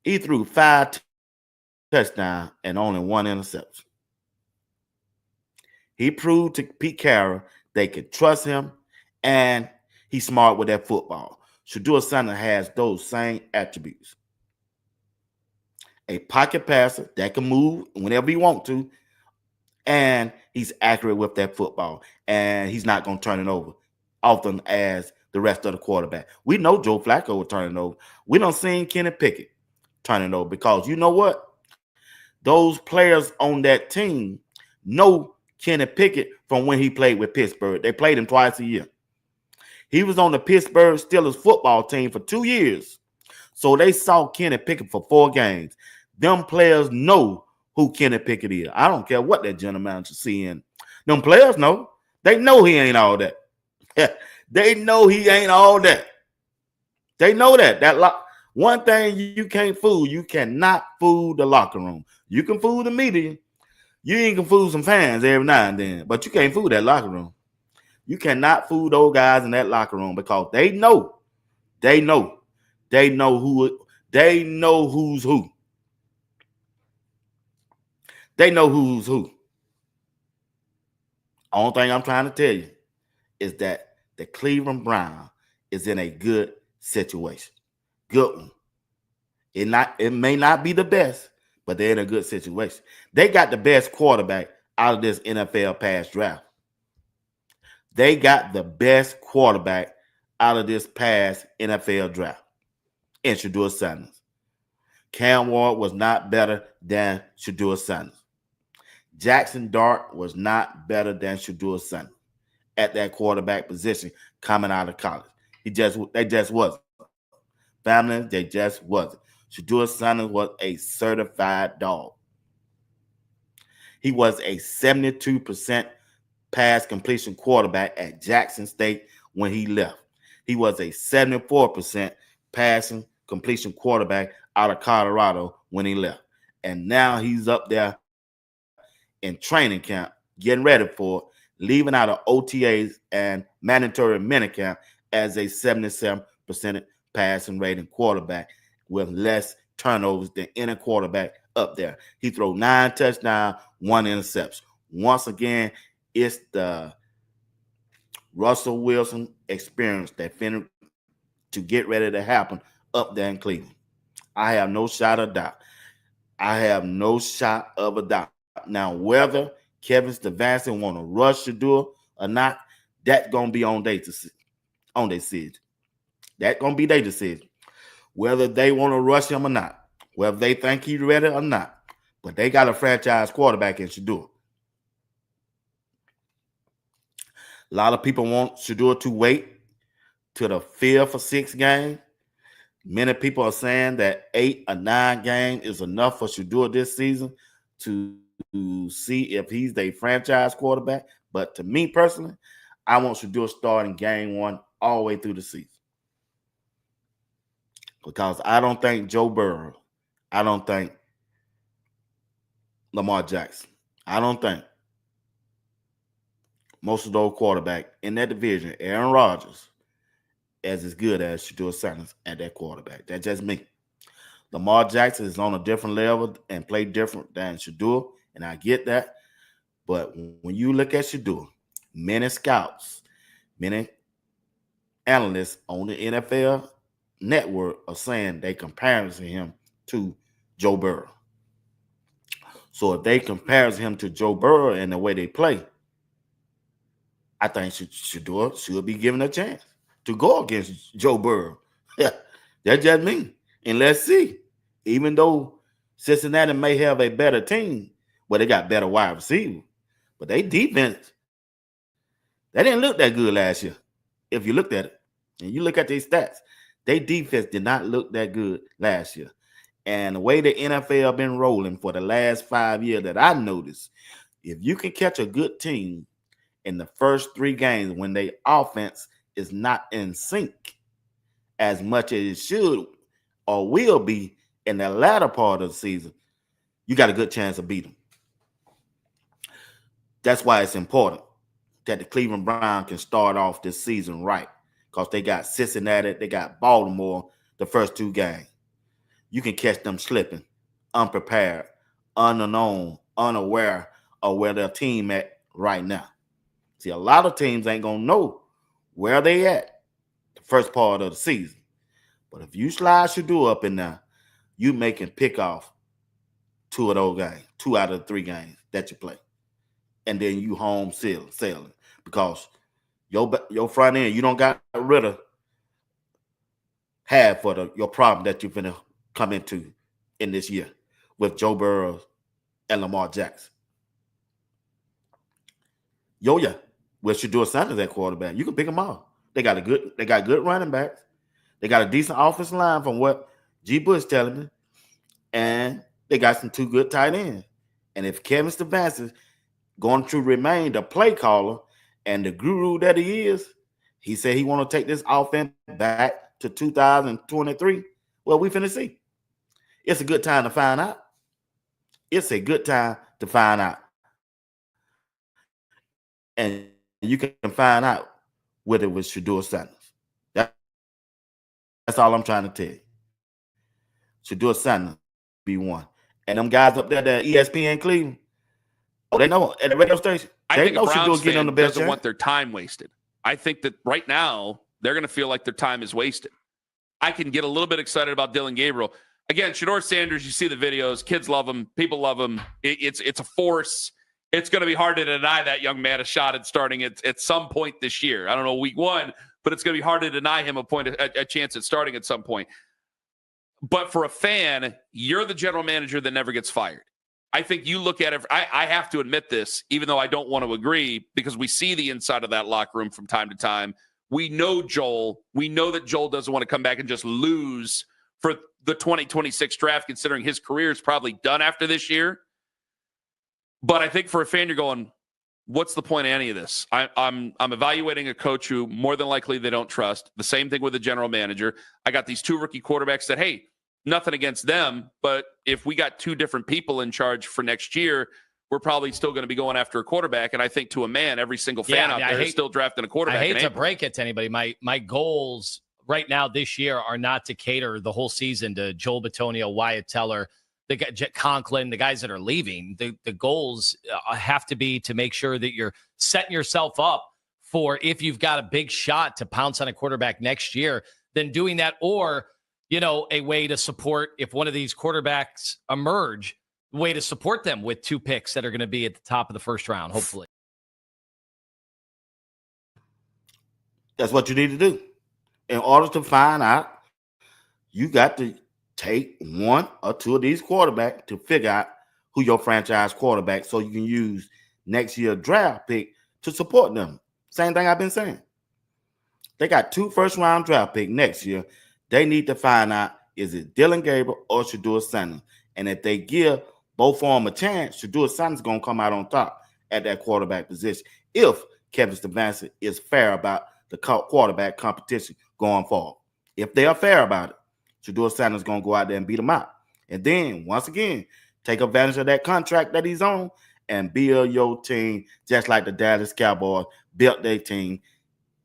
He threw 5 touchdowns and only 1 interception. He proved to Pete Carroll they could trust him, and he's smart with that football. Shedeur Sanders has those same attributes. A pocket passer that can move whenever he wants to, and he's accurate with that football, and he's not going to turn it over often as the rest of the quarterback. We know Joe Flacco will turn it over. We don't see Kenny Pickett turn it over because you know what? Those players on that team know Kenny Pickett from when he played with Pittsburgh. They played him twice a year. He was on the Pittsburgh Steelers football team for 2 years. So they saw Kenny Pickett for 4 games. Them players know who Kenny Pickett is. I don't care what that general manager seeing. Them players know. They know he ain't all that. They know he ain't all that. They know that. One thing you can't fool, you cannot fool the locker room. You can fool the media. You ain't can fool some fans every now and then, but you can't fool that locker room. You cannot fool those guys in that locker room because they know. They know who's who. They know who's who. Only thing I'm trying to tell you is that the Cleveland Browns is in a good situation. Good one. It may not be the best, but they're in a good situation. They got the best quarterback out of this NFL past draft. They got the best quarterback out of this past NFL draft in Shedeur Sanders. Cam Ward was not better than Shedeur Sanders. Jackson Dart was not better than Shedeur Sanders at that quarterback position coming out of college. They just wasn't. Family, they just wasn't. Shedeur Sanders was a certified dog. He was a 72% pass completion quarterback at Jackson State when he left. He was a 74% passing completion quarterback out of Colorado when he left. And now he's up there in training camp, getting ready for it, leaving out of OTAs and mandatory minicamp as a 77% passing rating quarterback with less turnovers than any quarterback up there. He threw 9 touchdowns, 1 interception. Once again, it's the Russell Wilson experience that finished to get ready to happen up there in Cleveland. I have no shot of doubt. I have no shot of a doubt. Now, whether Kevin Stefanski want to rush Shedeur or not, that's going to be on their decision. That's going to be their decision. Whether they want to rush him or not. Whether they think he's ready or not. But they got a franchise quarterback in Shedeur. A lot of people want Shedeur to wait to the 5th or 6th game. Many people are saying that 8 or 9 games is enough for Shedeur this season to see if he's the franchise quarterback. But to me personally, I want Shedeur starting game 1 all the way through the season. Because I don't think Joe Burrow, I don't think Lamar Jackson, I don't think most of those quarterbacks in that division, Aaron Rodgers, as good as Shedeur Sanders at that quarterback. That's just me. Lamar Jackson is on a different level and play different than Shedeur, and I get that. But when you look at Shedeur, many scouts, many analysts on the NFL network are saying they comparing him to Joe Burrow. So if they compare him to Joe Burrow and the way they play, I think Shedeur should be given a chance to go against Joe Burrow. That's just me. And let's see. Even though Cincinnati may have a better team, well, they got better wide receivers, but they defense, they didn't look that good last year. If you looked at it, and you look at these stats, their defense did not look that good last year. And the way the NFL been rolling for the last 5 years that I noticed, if you can catch a good team in the first 3 games when their offense is not in sync as much as it should or will be in the latter part of the season, you got a good chance of beating them. That's why it's important that the Cleveland Browns can start off this season right, because they got Cincinnati, they got Baltimore the first 2 games. You can catch them slipping, unprepared, unknown, unaware of where their team at right now. See, a lot of teams ain't going to know where they at the first part of the season. But if you slide Shedeur up in there, you making pick off 2 of those games, 2 out of the 3 games that you play. And then you home sailing because your front end, you don't got rid of half for your problem that you're going to come into in this year with Joe Burrow and Lamar Jackson. Yeah, with Shedeur Sanders at quarterback, you can pick them off. They got good running backs. They got a decent offensive line from what G. Bush telling me, and they got some 2 good tight ends. And if Kevin Stefanski going to remain the play caller and the guru that he is, he said he want to take this offense back to 2023. Well, we finna see. It's a good time to find out. It's a good time to find out. And you can find out whether it was Shedeur Sanders. That's all I'm trying to tell you. Shedeur Sanders be one. And them guys up there, the ESPN Cleveland, they know at the radio station. They know Shedeur getting on the best. Doesn't want their time wasted. I think that right now they're going to feel like their time is wasted. I can get a little bit excited about Dylan Gabriel. Again, Shedeur Sanders, you see the videos. Kids love him. People love him. It's a force. It's going to be hard to deny that young man a shot at starting at some point this year. I don't know, week 1, but it's going to be hard to deny him a chance at starting at some point. But for a fan, you're the general manager that never gets fired. I think you look at it. I have to admit this, even though I don't want to agree, because we see the inside of that locker room from time to time. We know Joel. We know that Joel doesn't want to come back and just lose for the 2026 draft, considering his career is probably done after this year. But I think for a fan, you're going, what's the point of any of this? I'm evaluating a coach who more than likely they don't trust. The same thing with the general manager. I got these 2 rookie quarterbacks that, hey, nothing against them, but if we got 2 different people in charge for next year, we're probably still going to be going after a quarterback. And I think to a man, every single fan out there is still drafting a quarterback. I hate to break it to anybody. My goals right now this year are not to cater the whole season to Joel Bitonio, Wyatt Teller, the guy, Conklin, the guys that are leaving. The goals have to be to make sure that you're setting yourself up for, if you've got a big shot to pounce on a quarterback next year, then doing that, or a way to support, if one of these quarterbacks emerge, way to support them with 2 picks that are going to be at the top of the first round, hopefully. That's what you need to do. in order to find out, you got to take one or two of these quarterbacks to figure out who your franchise quarterback, so you can use next year's draft pick to support them. Same thing I've been saying. They got 2 first-round draft picks next year. They need to find out, is it Dylan Gabriel or Shedeur Sanders? And if they give both of them a chance, Shedeur Sanders is going to come out on top at that quarterback position if Kevin Stefanski is fair about the quarterback competition going forward. If they are fair about it, Shedeur Sanders is going to go out there and beat them out. And then, once again, take advantage of that contract that he's on and build your team just like the Dallas Cowboys built their team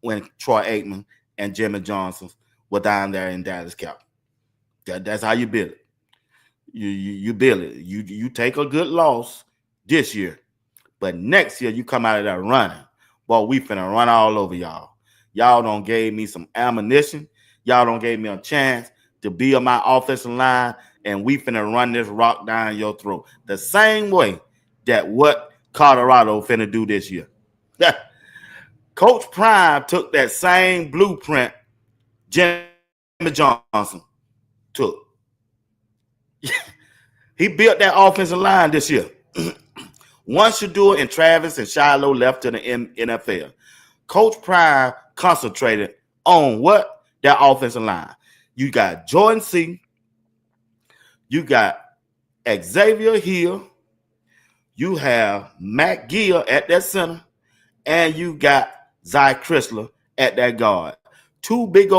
when Troy Aikman and Jimmy Johnson were down there in Dallas Cowboys. That's how you build it. You build it. You take a good loss this year, but next year you come out of there running. Boy, we finna run all over y'all. Y'all done gave me some ammunition. Y'all done gave me a chance to build my offensive line, and we finna run this rock down your throat. The same way that what Colorado finna do this year. Coach Prime took that same blueprint Jimmy Johnson took. He built that offensive line this year. Once Shedeur and Travis and Shiloh left to the NFL, Coach Prime concentrated on what? That offensive line. You got Jordan C. You got Xavier Hill. You have Matt Gill at that center. And you got Zy Chrysler at that guard. Two big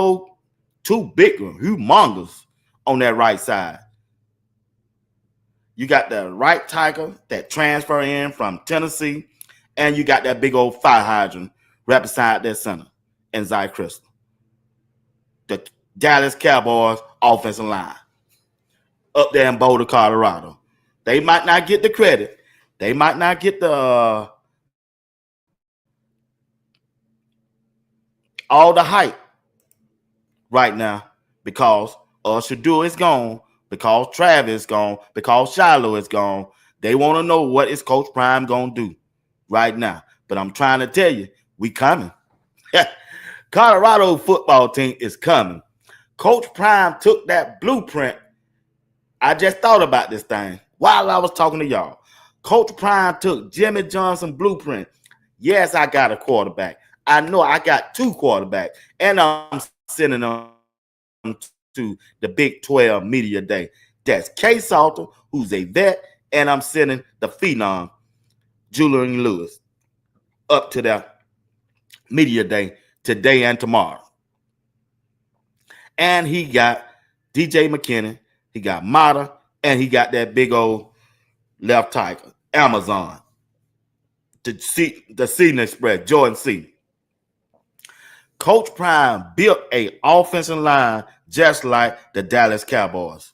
humongous on that right side. You got the right tackle that transfer in from Tennessee, and you got that big old fire hydrant right beside that center and Zy Chrysler. The Dallas Cowboys offensive line up there in Boulder, Colorado. They might not get the credit. They might not get the all the hype right now because Shedeur is gone, because Travis is gone, because Shiloh is gone. They want to know what is Coach Prime going to do right now. But I'm trying to tell you, we coming. Colorado football team is coming. Coach Prime took that blueprint. I just thought about this thing while I was talking to y'all. Coach Prime took Jimmy Johnson blueprint. Yes, I got a quarterback. I know I got 2 quarterbacks, and I'm sending them to the Big 12 Media Day. That's Kay Salter, who's a vet, and I'm sending the phenom, Julian Lewis, up to that Media Day today and tomorrow. And he got DJ McKinney, he got Mata, and he got that big old left tackle, Amazon, the Seaton Express, Jordan C. Coach Prime built an offensive line just like the Dallas Cowboys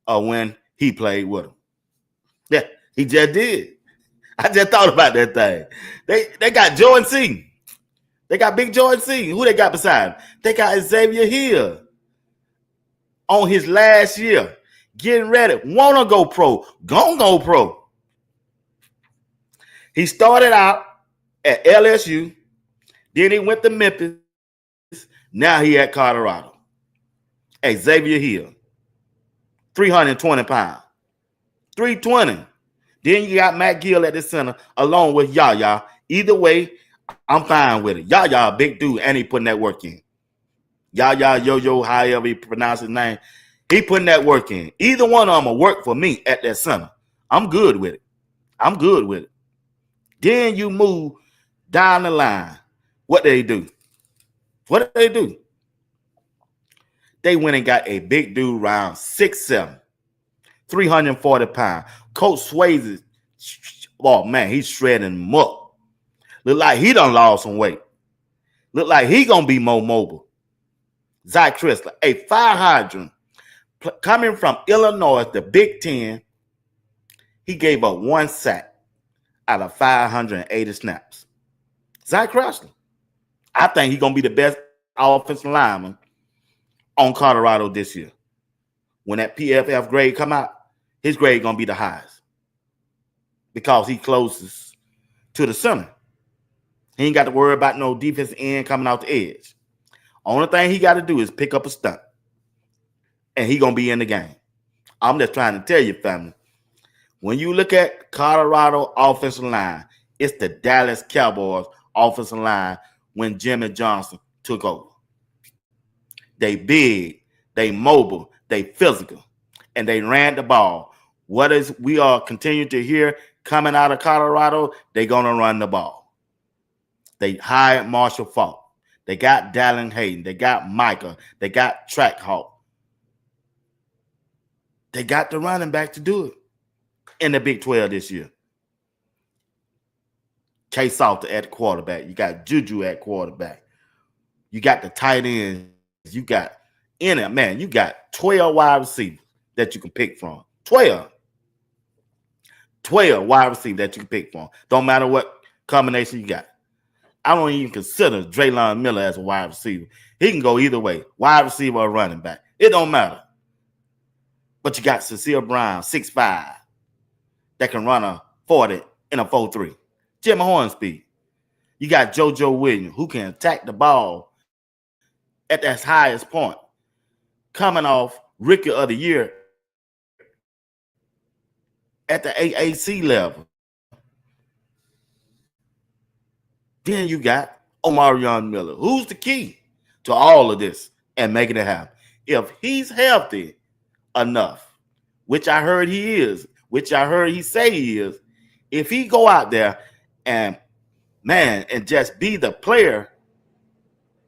when he played with them. Yeah, he just did. I just thought about that thing. They got Jordan C. They got Big Jordan C. Who they got beside him? They got Xavier Hill on his last year, getting ready. Want to go pro. Gonna go pro. He started out at LSU. Then he went to Memphis. Now he at Colorado. Xavier Hill, 320 pounds. 320. Then you got Matt Gill at the center along with Yaya. Either way, I'm fine with it. Yaya, big dude, and he putting that work in. Yaya, Yo-Yo, however you pronounce his name, he putting that work in. Either one of them will work for me at that center. I'm good with it. I'm good with it. Then you move down the line. What they do? What did they do? They went and got a big dude around 6'7", 340 pounds. Coach Swayze, oh man, he's shredding muck. Look like he done lost some weight. Look like he gonna be more mobile. Zy Chrysler, a fire hydrant, coming from Illinois, the Big Ten. He gave up 1 sack out of 580 snaps. Zy Chrysler. I think he's going to be the best offensive lineman on Colorado this year. When that PFF grade come out, his grade going to be the highest because he closest to the center. He ain't got to worry about no defensive end coming out the edge. Only thing he got to do is pick up a stunt, and he going to be in the game. I'm just trying to tell you, family. When you look at Colorado offensive line, it's the Dallas Cowboys offensive line when Jimmy Johnson took over. They big, they mobile, they physical, and they ran the ball. What is we are continuing to hear coming out of Colorado, they're going to run the ball. They hired Marshall Faulk. They got Dallin Hayden. They got Micah. They got Trackhawk. They got the running back to do it in the Big 12 this year. K. Salter at quarterback. You got Juju at quarterback. You got the tight ends. You got in it, man. You got 12 wide receivers that you can pick from. 12 wide receivers that you can pick from. Don't matter what combination you got. I don't even consider Draylon Miller as a wide receiver. He can go either way, wide receiver or running back. It don't matter. But you got Cecile Brown, 6'5", that can run a 40 in a 4.3. Jimmy Horn speed. You got JoJo Williams, who can attack the ball at that highest point, coming off Rookie of the Year at the AAC level. Then you got Omarion Miller, who's the key to all of this and making it happen. If he's healthy enough, which I heard he is, which I heard he say he is, if he go out there and, man, and just be the player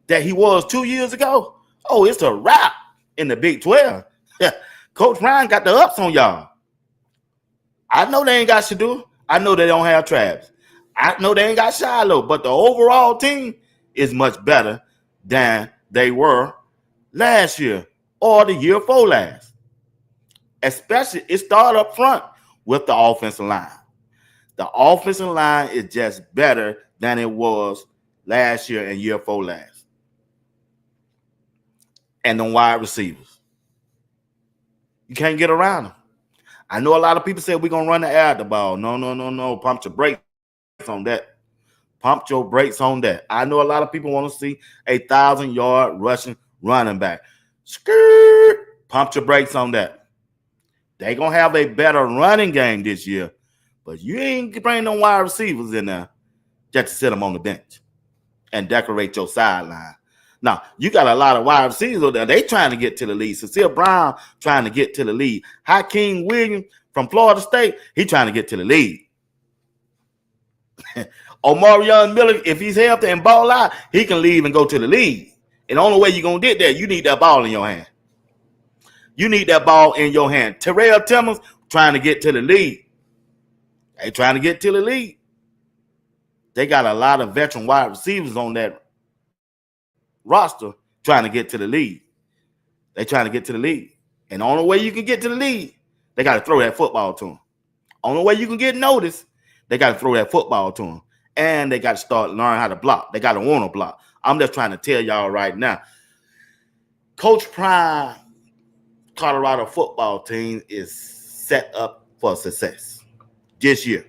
that he was 2 years ago, oh, it's a wrap in the Big 12. Coach Ryan got the ups on y'all. I know they ain't got Shedeur. I know they don't have Travis. I know they ain't got Shiloh, but the overall team is much better than they were last year or the year before last. Especially, it started up front with the offensive line. The offensive line is just better than it was last year and year before last. And the wide receivers. You can't get around them. I know a lot of people say we're going to run the air at the ball. No. Pump your brakes on that. Pump your brakes on that. I know a lot of people want to see a 1,000-yard rushing running back. Skirt. Pump your brakes on that. They're going to have a better running game this year, but you ain't bringing no wide receivers in there just to sit them on the bench and decorate your sideline. Now, you got a lot of wide receivers over there. They trying to get to the lead. Cecile Brown trying to get to the lead. Hakeem Williams from Florida State, he trying to get to the lead. Omarion Miller, if he's healthy and ball out, he can leave and go to the lead. And the only way you're going to get there, you need that ball in your hand. You need that ball in your hand. Terrell Timmons trying to get to the lead. They trying to get to the lead. They got a lot of veteran wide receivers on that roster trying to get to the lead. They trying to get to the lead. And the only way you can get to the lead, they got to throw that football to them. Only way you can get noticed, they got to throw that football to them. And they got to start learning how to block. They got to want to block. I'm just trying to tell y'all right now, Coach Prime Colorado football team is set up for success this year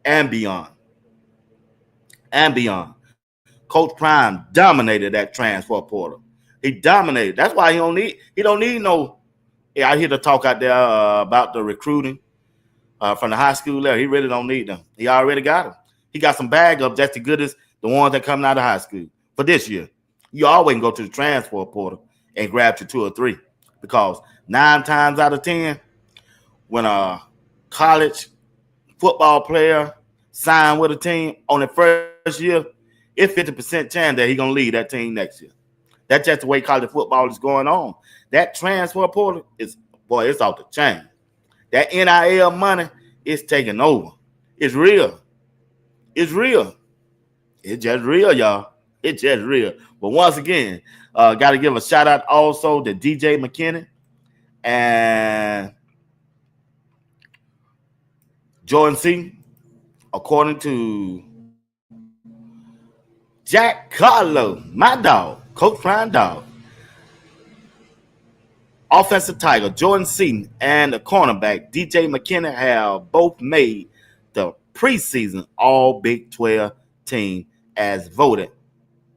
and beyond. And beyond. Coach Prime dominated that transfer portal. He dominated. That's why he don't need no. Yeah, I hear the talk out there about the recruiting from the high school level. He really don't need them. He already got them. He got some bag up just as good as the ones that coming out of high school for this year. You always can go to the transfer portal and grab your 2 or 3 because 9 times out of 10, when a college football player sign with a team on the first year, it's 50% chance that he's going to leave that team next year. That's just the way college football is going on. That transfer portal is, boy, it's off the chain. That NIL money is taking over. It's real. It's real. It's just real, y'all. It's just real. But once again, got to give a shout out also to DJ Mckinney and Jordan Seaton. According to Jack Carlo, my dog, Coach Prime dog, offensive tiger Jordan Seaton and the cornerback DJ McKinney have both made the preseason All Big 12 team as voted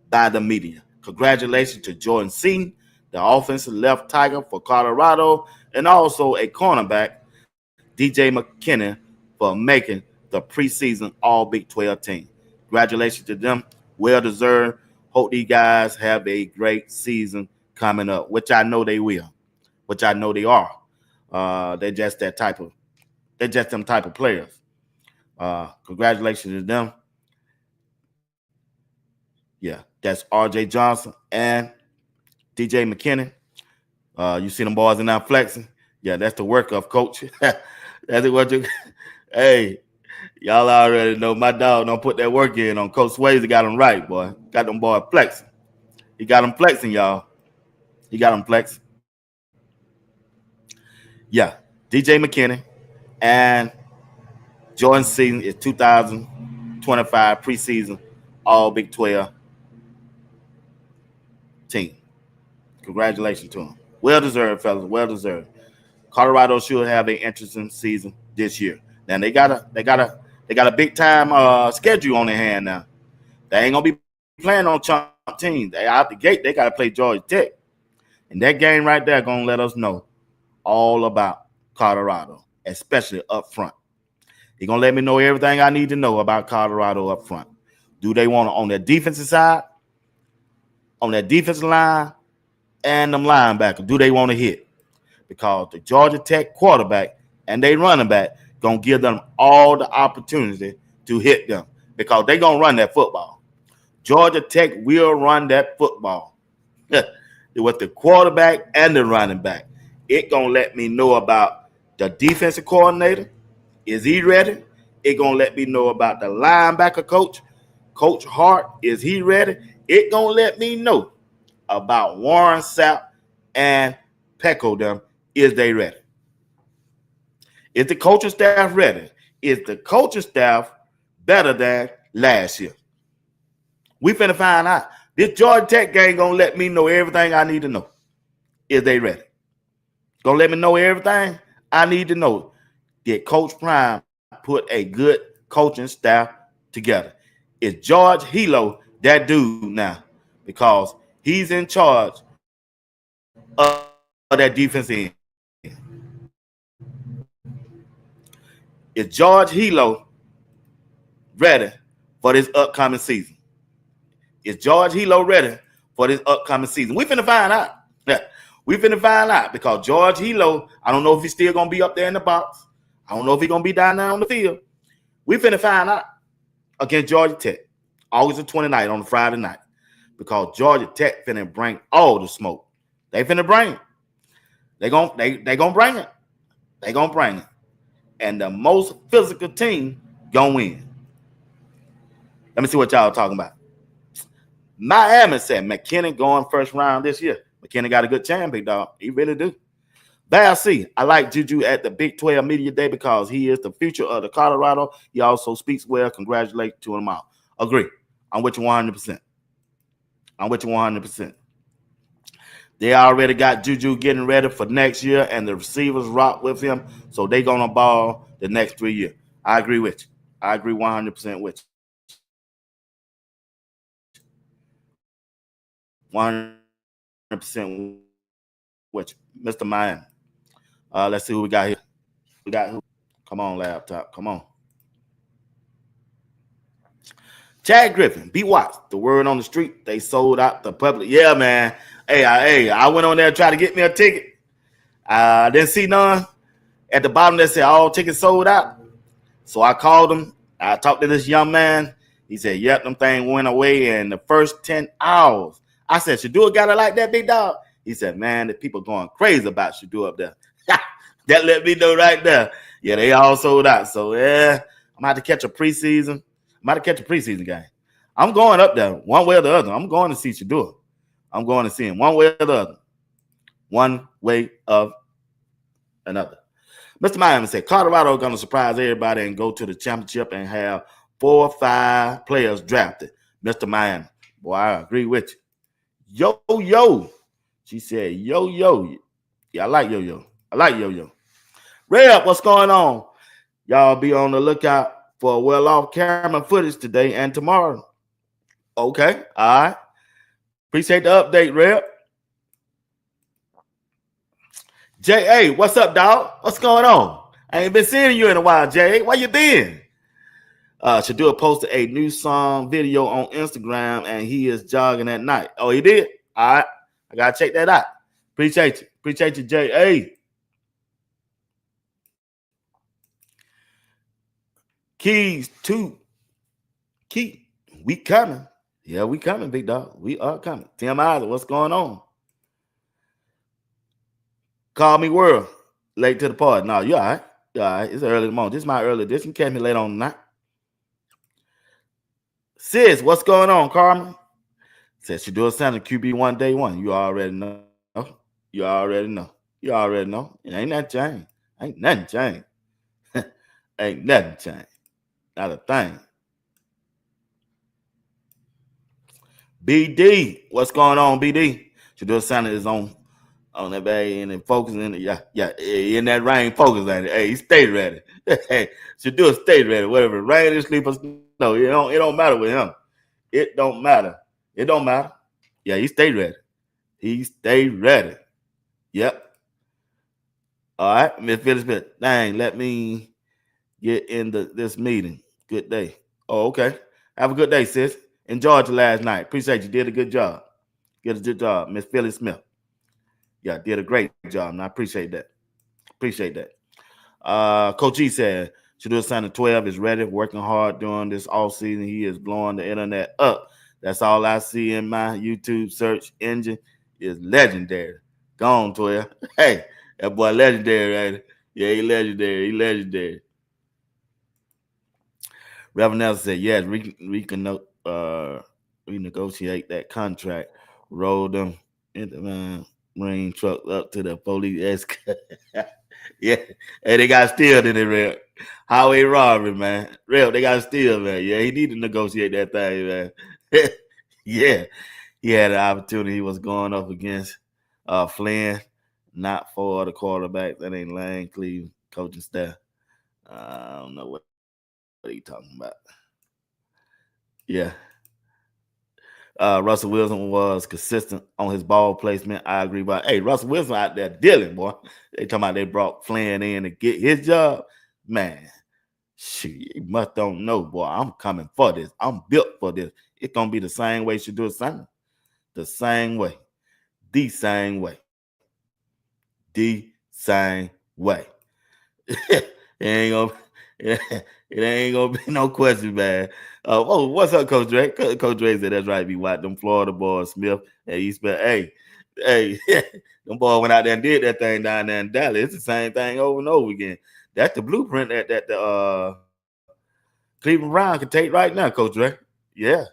by the media. Congratulations to Jordan Seaton, the offensive left tiger for Colorado, and also a cornerback, DJ Mckinney, for making the preseason All Big 12 team. Congratulations to them. Well deserved. Hope these guys have a great season coming up, which I know they will, which I know they are. They're just them type of players. Congratulations to them. Yeah, that's RJ Johnson and DJ McKinney. You see them boys in there flexing? Yeah, that's the work of coach. That's what you. Hey, y'all already know my dog don't put that work in on Coach Swayze. Got them right, boy. Got them boys flexing. He got them flexing, y'all. He got them flexing. Yeah, DJ McKinney and Jordan Seaton is 2025 preseason All Big 12 team. Congratulations to him. Well deserved, fellas. Well deserved. Colorado should have an interesting season this year. Now they got a big time schedule on their hand now. They ain't gonna be playing on chump teams. They out the gate. They gotta play Georgia Tech, and that game right there gonna let us know all about Colorado, especially up front. He gonna let me know everything I need to know about Colorado up front. Do they want to on their defensive side, on their defensive line, and them linebackers? Do they want to hit? Because the Georgia Tech quarterback and they running back gonna give them all the opportunity to hit them because they gonna run that football. Georgia Tech will run that football with the quarterback and the running back. It gonna let me know about the defensive coordinator. Is he ready? It gonna let me know about the linebacker coach, Coach Hart. Is he ready? It gonna let me know about Warren Sapp and Pecco them. Is they ready? Is the coaching staff ready? Is the coaching staff better than last year? We finna find out. This Georgia Tech game gonna let me know everything I need to know. Is they ready? Gonna let me know everything I need to know. Did Coach Prime put a good coaching staff together? Is George Hilo that dude now? Because he's in charge of that defense end. Is George Hilo ready for this upcoming season? Is George Hilo ready for this upcoming season? We finna find out. Yeah, we finna find out because George Hilo, I don't know if he's still gonna be up there in the box. I don't know if he's gonna be down there on the field. We finna find out against Georgia Tech, August the 29th on a Friday night, because Georgia Tech finna bring all the smoke. They finna bring it. They gonna bring it. They gonna bring it. And the most physical team gonna win. Let me see what y'all talking about. Miami said McKinney going first round this year. McKinney got a good chance, big dog. He really do. Val C, I like Juju at the Big 12 Media Day because he is the future of the Colorado. He also speaks well. Congratulations to him all. Agree. I'm with you 100%. I'm with you 100%. They already got Juju getting ready for next year, and the receivers rock with him, so they gonna ball the next 3 years. I agree with you. I agree 100% with you. 100% with you, Mr. Miami. Let's see who we got here. We got who? Come on, laptop. Come on. Chad Griffin, B. Watts. The word on the street, they sold out the public. Yeah, man. Hey, I went on there and tried to get me a ticket. I didn't see none. At the bottom, they said all tickets sold out. So I called him. I talked to this young man. He said, yep, them things went away in the first 10 hours. I said, Shedeur got it like that, big dog? He said, man, the people going crazy about Shedeur up there. That let me know right there. Yeah, they all sold out. So, yeah, I'm about to catch a preseason. I'm about to catch a preseason game. I'm going up there one way or the other. I'm going to see Shedeur. I'm going to see him one way or the other. One way of another. Mr. Miami said, Colorado going to surprise everybody and go to the championship and have 4 or 5 players drafted. Mr. Miami. Boy, I agree with you. Yo. She said, yo. Yeah, I like yo. I like yo. Ray, what's going on? Y'all be on the lookout for well-off camera footage today and tomorrow. Okay, all right. Appreciate the update, Rep. J.A., what's up, dog? What's going on? I ain't been seeing you in a while, J.A. Where you been? Shedeur posted a new song video on Instagram, and he is jogging at night. Oh, he did? All right. I got to check that out. Appreciate you. Appreciate you, J.A. Keys 2. Key. We coming. Yeah, we coming, big dog. We are coming. Tim Isaac, what's going on? Call me world. Late to the party. No, you all right. You all right. It's early in the morning. This is my early edition. Catch me late on the night. Sis, what's going on, Carmen? Says she do a sound QB1 day one. You already know. You already know. You already know. It ain't nothing changed. Ain't nothing changed. Ain't nothing changed. Not a thing. BD, what's going on, BD? She do a sound is on that bag and then focusing in it. Yeah, in that rain, focus on it. Hey, stay ready. Hey, she do a stay ready. Whatever, rain or sleep or snow, it don't matter with him. It don't matter. It don't matter. Yeah, he stayed ready. He stayed ready. Yep. All right, Miss Phillips Smith. Dang, let me get into this meeting. Good day. Oh, okay. Have a good day, sis. Enjoyed you last night. Appreciate you. Did a good job. Did a good job, Miss Phillips Smith. Yeah, did a great job, and I appreciate that. Appreciate that. Coach E said, Shedeur Signing 12 is ready, working hard during this offseason. He is blowing the internet up. That's all I see in my YouTube search engine is legendary. Gone, 12. Hey, that boy legendary, right? Yeah, he legendary. He legendary. Reverend Nelson said, yes, renegotiate that contract. Roll them into my marine truck up to the police. Yeah, hey, they got steal in it, real. Highway robbery, man. Real, they got steal, man. Yeah, he need to negotiate that thing, man. Yeah, he had an opportunity. He was going up against Flynn, not for the quarterback. That ain't Lane Cleveland coaching staff. I don't know what are you talking about. Yeah. Russell Wilson was consistent on his ball placement. I agree. But hey, Russell Wilson out there dealing, boy. They talking about they brought Flynn in to get his job. Man, shoot, you must don't know, boy. I'm coming for this. I'm built for this. It's gonna be the same way she do it, son. The same way. The same way. The same way. it ain't gonna be no question, man. What's up, Coach Dre? Coach Dre said that's right. Be watching them Florida boys, Smith and he spent. Hey, them boys went out there and did that thing down there in Dallas. It's the same thing over and over again. That's the blueprint that the Cleveland Brown can take right now, Coach Dre. Yeah,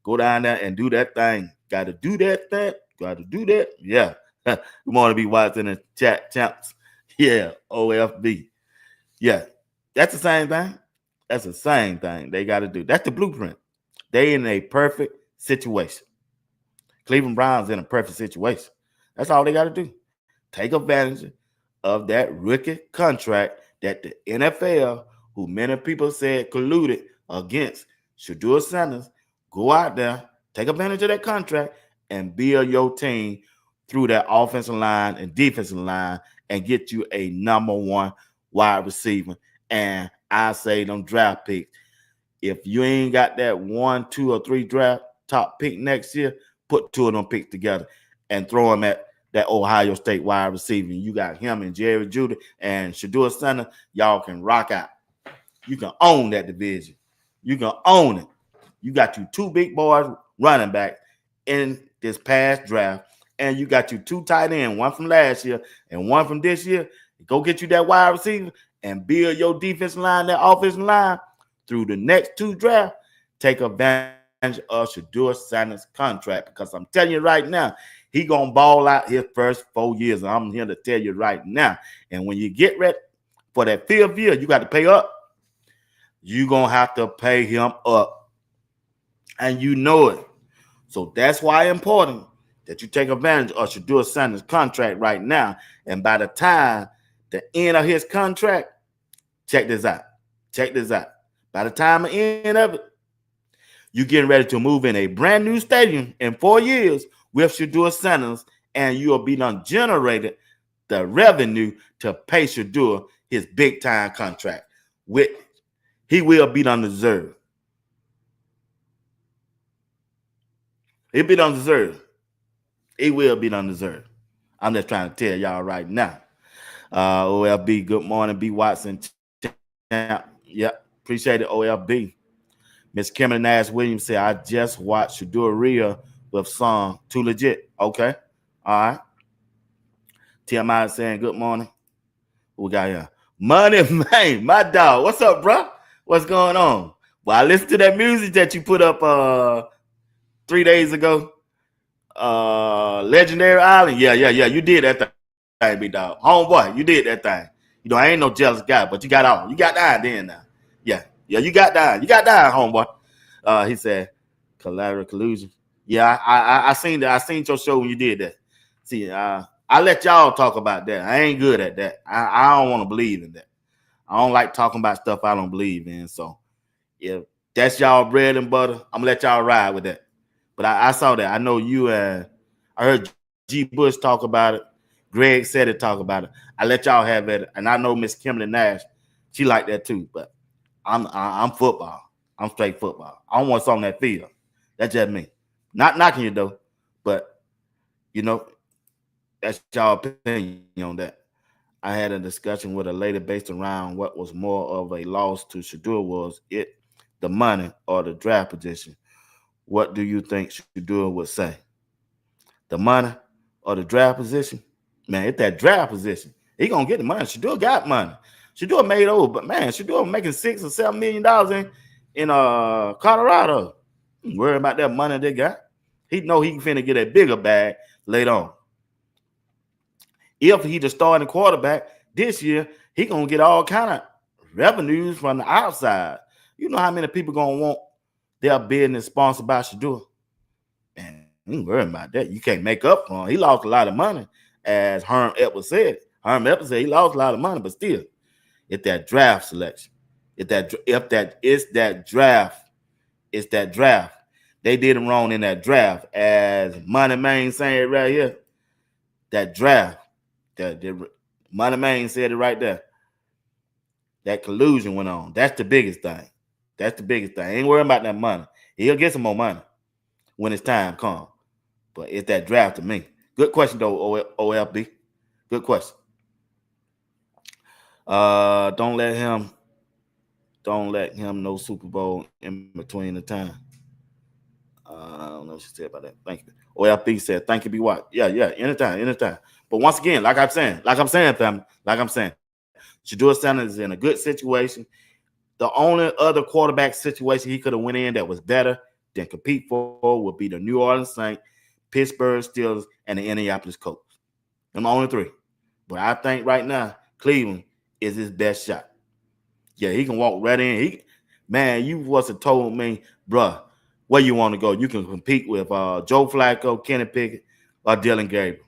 go down there and do that thing. Got to do that thing. Got to do that. Yeah, we want to be watching the chat champs. Yeah, OFB. Yeah, that's the same thing. That's the same thing they got to do. That's the blueprint. They in a perfect situation. Cleveland Browns in a perfect situation. That's all they got to do. Take advantage of that rookie contract that the NFL, who many people said colluded against Shedeur Sanders, go out there, take advantage of that contract, and build your team through that offensive line and defensive line and get you a number one wide receiver. And I say them draft picks. If you ain't got that 1, 2, or 3 draft top pick next year, put 2 of them picks together and throw them at that Ohio State wide receiver. You got him and Jerry Jeudy and Shedeur Sanders. Y'all can rock out. You can own that division. You can own it. You got you 2 big boys running back in this past draft, and you got you 2 tight ends, one from last year and one from this year. Go get you that wide receiver and build your defensive line, that offensive line through the next 2 drafts. Take advantage of Shedeur Sanders' contract, because I'm telling you right now, he gonna ball out his first 4 years. And I'm here to tell you right now. And when you get ready for that 5th year, you got to pay up. You're gonna have to pay him up. And you know it. So that's why it's important that you take advantage of Shedeur Sanders' contract right now. And by the time the end of his contract, check this out. Check this out. By the time the end of it, you're getting ready to move in a brand new stadium in 4 years with Shedeur Sanders, and you will be done generated the revenue to pay Shedeur his big time contract. He will be done deserved. He'll be done deserved. He will be done deserved. I'm just trying to tell y'all right now. OLB, good morning. B. Watson. Yep, appreciate it, OLB. Miss Kimberly Nash Williams said, I just watched Shedeur Rhea with song Too Legit. Okay. All right. TMI saying, good morning. Who we got here? Money Man, my dog. What's up, bro? What's going on? Well, I listened to that music that you put up 3 days ago. Legendary Island. Yeah. You did that thing, big dog. Homeboy, you did that thing. You know, I ain't no jealous guy, but you got on. You got down then now. Yeah, you got down. You got down, homeboy. He said, collateral collusion. Yeah, I seen that. I seen your show when you did that. See, I let y'all talk about that. I ain't good at that. I don't want to believe in that. I don't like talking about stuff I don't believe in. So, if that's y'all bread and butter, I'm gonna let y'all ride with that. But I saw that. I know you and I heard G. Bush talk about it. Greg said it, talk about it. I let y'all have it, and I know Miss Kimberly Nash, she like that too. But I'm football. I'm straight football. I don't want something on that field. That's just me. Not knocking you though, but you know, that's y'all opinion on that. I had a discussion with a lady based around what was more of a loss to Shedeur, was it the money or the draft position? What do you think Shedeur would say? The money or the draft position? Man, it's that draft position. He gonna get the money. Shedeur got money. Shedeur made over, but man, Shedeur making $6 or $7 million in Colorado. Worry about that money they got. He know he finna get a bigger bag later on. If he the starting quarterback this year, he gonna get all kind of revenues from the outside. You know how many people gonna want their business sponsored by Shedeur? Man, you ain't worrying about that. You can't make up for him. He lost a lot of money, as Herm Edwards said. Herm Edwards said he lost a lot of money, but still, it's that draft selection. It's that draft. They did him wrong in that draft, as Money Man saying it right here. That draft. Money Man said it right there. That collusion went on. That's the biggest thing. Ain't worrying about that money. He'll get some more money when it's time comes. But it's that draft to me. Good question though, OLB. Good question. Don't let him know Super Bowl in between the time. I don't know what she said about that. Thank you. OLB said, thank you, be what? Yeah, anytime. But once again, like I'm saying, family, Shedeur Sanders is in a good situation. The only other quarterback situation he could have went in that was better than compete for would be the New Orleans Saints, Pittsburgh Steelers, and the Indianapolis Colts. Them only three. But I think right now, Cleveland is his best shot. Yeah, he can walk right in. Man, you must have told me, bruh, where you want to go. You can compete with Joe Flacco, Kenny Pickett, or Dylan Gabriel.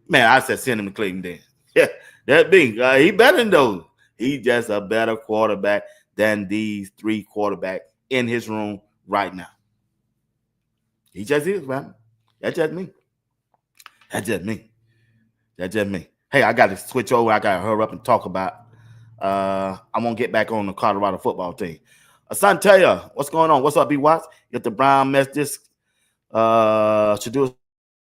Man, I said send him to Cleveland then. Yeah, that big. He better than those. He's just a better quarterback than these three quarterbacks in his room right now. He just is, man. That's just me. Hey, I got to switch over. I got to hurry up and talk about. I'm going to get back on the Colorado football team. Asantaya, what's going on? What's up, B. Watts? If the Brown mess this Shedeur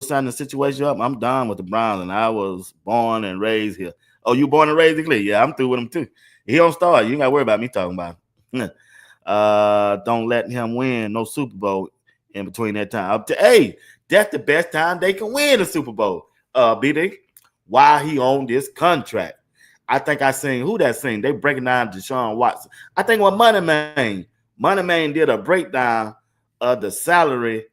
Sanders situation up, I'm done with the Browns, and I was born and raised here. Oh, you born and raised in Cleveland? Yeah, I'm through with him too. He don't start. You ain't got to worry about me talking about him. Don't let him win no Super Bowl in between that time. Hey, that's the best time they can win the Super Bowl. BD, while he on this contract. I think I seen who that seen. They breaking down Deshaun Watson. I think what Money Man did a breakdown of the salary.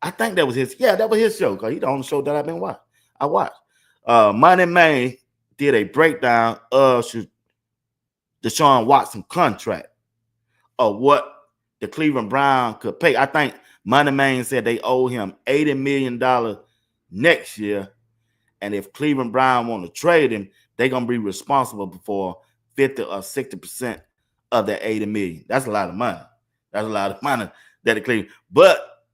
I think that was his. Yeah, that was his show because he the only show that I've been watching. I watched. Money Man did a breakdown of Deshaun Watson contract of what the Cleveland Browns could pay. I think Money Man said they owe him $80 million next year, and if Cleveland Browns want to trade him, they're gonna be responsible for 50 or 60% of that $80 million. That's a lot of money. That's a lot of money that the Cleveland. But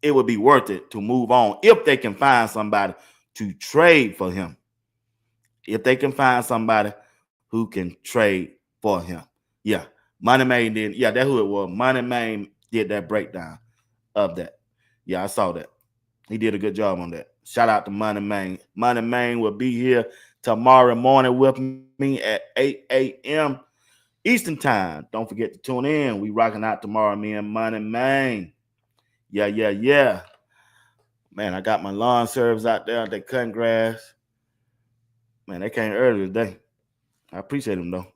it would be worth it to move on if they can find somebody to trade for him. If they can find somebody who can trade for him. Yeah. Money Man did. Yeah, that's who it was. Money Man did that breakdown of that. Yeah, I saw that. He did a good job on that. Shout out to Money Man. Money Man will be here tomorrow morning with me at 8 a.m. Eastern time. Don't forget to tune in. We rocking out tomorrow, me and Money Man. Yeah. Man, I got my lawn service out there. They cutting grass. Man, they came early today. I appreciate them, though.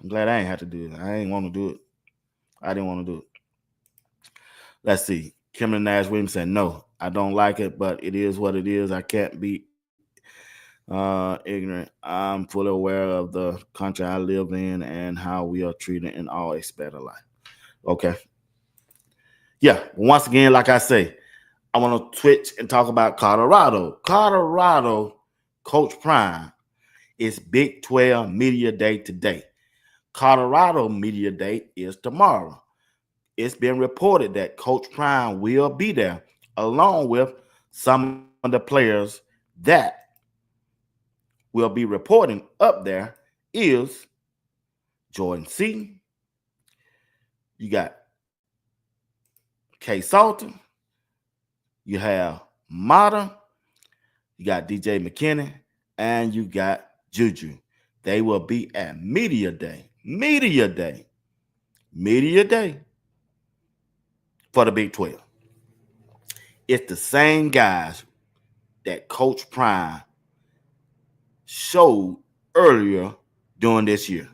I'm glad I ain't have to do it. I ain't want to do it. I didn't want to do it. Let's see. Kimberly Nash Williams said, no, I don't like it, but it is what it is. I can't be ignorant. I'm fully aware of the country I live in and how we are treated in all aspects of life. Okay. Yeah. Once again, like I say, I want to switch and talk about Colorado. Colorado, Coach Prime, it's Big 12 Media Day today. Colorado Media Day is tomorrow. It's been reported that Coach Prime will be there along with some of the players that will be reporting up there is Jordan Seaton. You got Kay Salter. You have Mata. You got DJ Mckinney. And you got Juju. They will be at Media Day. Media Day for the Big 12. It's the same guys that Coach Prime showed earlier during this year.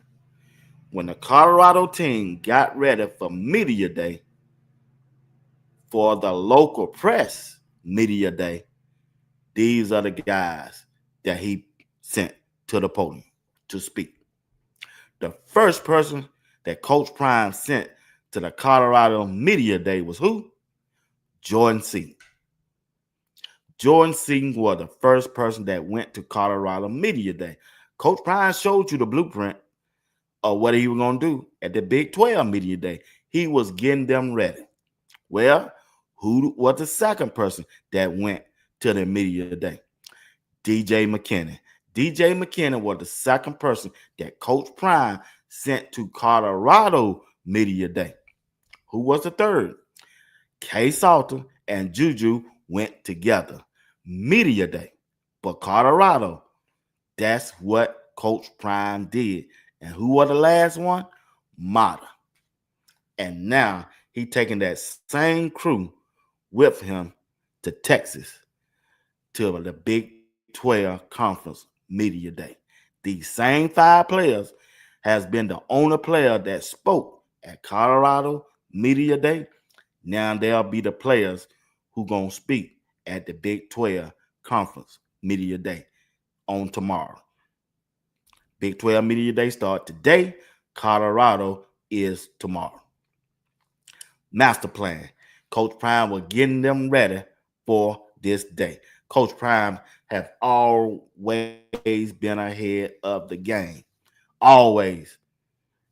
When the Colorado team got ready for Media Day, for the local press Media Day, these are the guys that he sent to the podium to speak. The first person that Coach Prime sent to the Colorado Media Day was who? Jordan Seaton. Jordan Seaton was the first person that went to Colorado Media Day. Coach Prime showed you the blueprint of what he was going to do at the Big 12 Media Day. He was getting them ready. Well, who was the second person that went to the Media Day? DJ Mckinney. DJ Mckinney was the second person that Coach Prime sent to Colorado Media Day. Who was the third? Kay Salter and Juju went together. Media Day. But Colorado, that's what Coach Prime did. And who was the last one? Mata. And now he taking that same crew with him to Texas to the Big 12 Conference Media Day. These same 5 players has been the only player that spoke at Colorado Media Day. Now they'll be the players who going to speak at the Big 12 Conference Media Day on tomorrow. Big 12 Media Day start today. Colorado is tomorrow. Master plan. Coach Prime was getting them ready for this day. Coach Prime have always been ahead of the game. Always.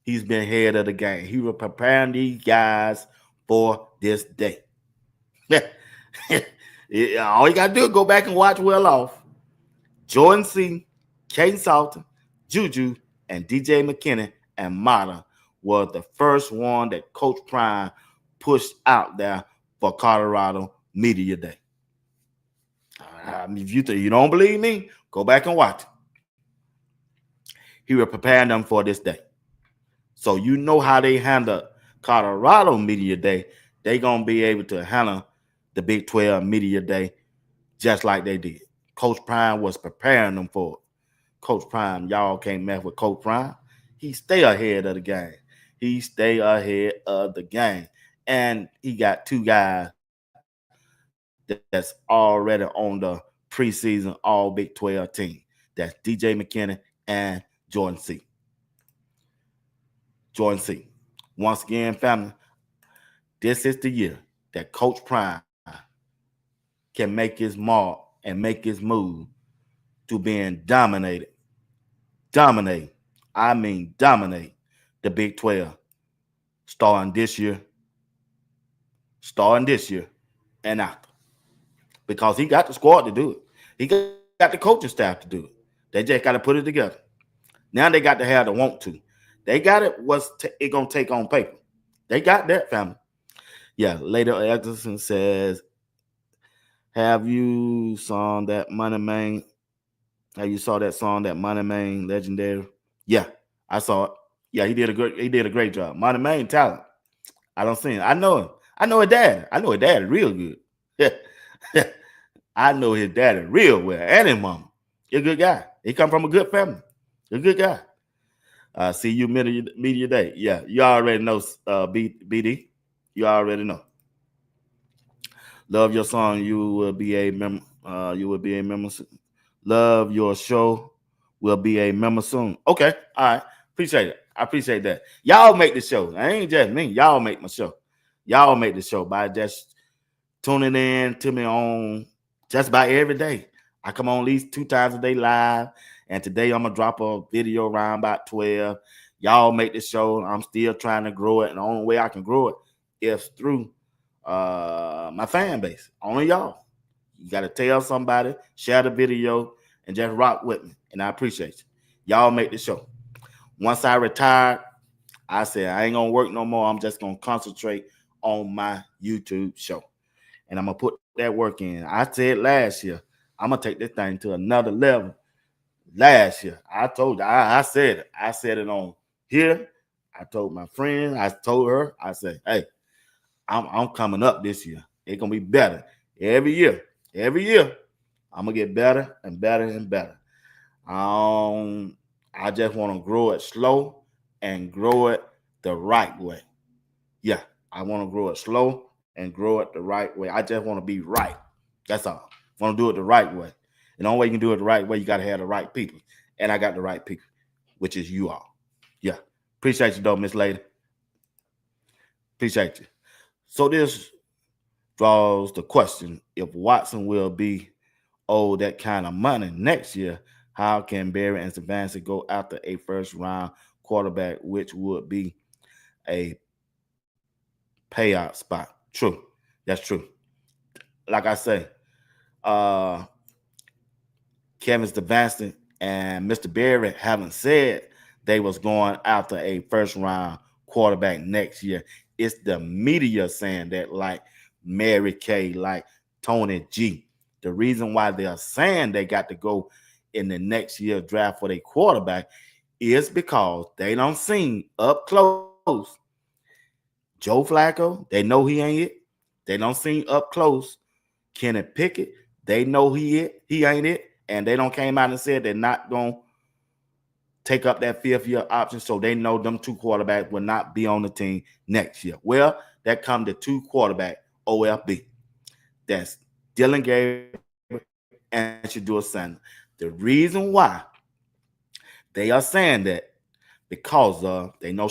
He's been ahead of the game. He was preparing these guys for this day. All you got to do is go back and watch Well Off. Jordan C., Kay Salter, Juju, and DJ McKinney and Mata was the first one that Coach Prime pushed out there for Colorado Media Day. If you don't believe me, go back and watch it. He was preparing them for this day. So you know how they handle Colorado Media Day. They're going to be able to handle the Big 12 Media Day just like they did. Coach Prime was preparing them for it. Coach Prime, y'all can't mess with Coach Prime. He stay ahead of the game. He stay ahead of the game. And he got 2 guys that's already on the preseason All Big 12 team. That's DJ McKinney and Jordan C. Jordan C. Once again, family, this is the year that Coach Prime can make his mark and make his move to being dominated. Dominate. I mean dominate the Big 12 starting this year. and after because he got the squad to do it. He got the coaching staff to do it. They just got to put it together. Now they got to have the want to. They got it. What's it gonna take on paper? They got that, family. Yeah. Later, Edison says, "Have you sung that Money Man? Have you saw that song, that Money Man, legendary?" Yeah, I saw it. Yeah, he did a great job. Money Man talent. I don't see him. I know him. I know his dad. I know his dad real good. Yeah. I know his daddy real well, and his mama. He's a good guy. He come from a good family. He's a good guy. See you media day. Yeah, you already know, BD. You already know. Love your song. You will be a member. You will be a member soon. Love your show. Will be a member soon. Okay, all right. Appreciate it. I appreciate that. Y'all make the show. I ain't just me. Y'all make my show. Y'all make the show by just tuning in to me on just about every day. I come on at least 2 times a day live, and today I'm gonna drop a video around about 12. Y'all make the show. I'm still trying to grow it, and the only way I can grow it is through my fan base. Only y'all. You got to tell somebody, share the video, and just rock with me. And I appreciate you. Y'all make the show. Once I retired, I said I ain't gonna work no more. I'm just gonna concentrate on my YouTube show, and I'm gonna put that work in. I said last year I'm gonna take this thing to another level. Last year, I told you, I said it. I said it on here. I told my friend. I told her. I said, hey, I'm coming up this year. It's gonna be better every year. Every year, I'm gonna get better and better and better. I just want to grow it slow and grow it the right way. Yeah, I want to grow it slow and grow it the right way. I just want to be right. That's all. I want to do it the right way. And the only way you can do it the right way, you got to have the right people. And I got the right people, which is you all. Yeah. Appreciate you, though, Miss Lady. Appreciate you. So this draws the question, if Watson will be owed that kind of money next year, how can Barry and Stefanski go after a first-round quarterback, which would be a payout spot? True. That's true. Like I say, Kevin Stefanski and Mr. Barry haven't said they was going after a first-round quarterback next year. It's the media saying that, like Mary Kay, like Tony G. The reason why they're saying they got to go in the next year draft for their quarterback is because they don't see up close Joe Flacco. They know he ain't it. They don't see up close Kenny Pickett. They know he ain't it. And they don't came out and said they're not going to take up that 5th-year option, so they know them 2 quarterbacks will not be on the team next year. Well, that come to 2 quarterback OFB. That's Dylan Gabriel and Shedeur Sanders. The reason why they are saying that because they know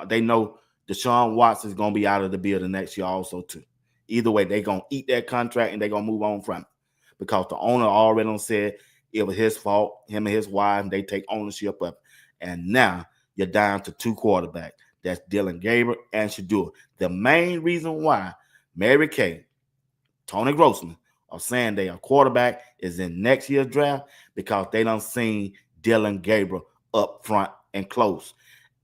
they know Deshaun Watson is going to be out of the building next year also too. Either way, they're going to eat that contract and they're going to move on from it because the owner already said it was his fault, him and his wife, and they take ownership of it. And now you're down to 2 quarterbacks. That's Dylan Gabriel and Shedeur. The main reason why Mary Kay, Tony Grossman, are saying they are quarterback is in next year's draft because they done seen Dylan Gabriel up front and close.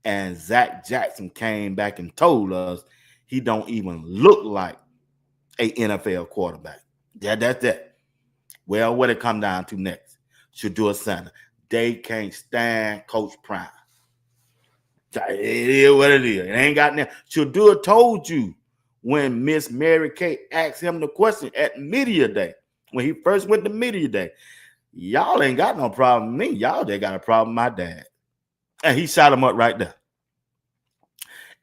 And Zach Jackson came back and told us he don't even look like a NFL quarterback. Yeah, that's that. Well, what it come down to next? Shedeur Sanders. They can't stand Coach Prime. It is what it is. It ain't got nothing. Shedeur told you when Miss Mary Kay asked him the question at Media Day, when he first went to Media Day, y'all ain't got no problem with me. Y'all just got a problem with my dad. And he shot him up right there.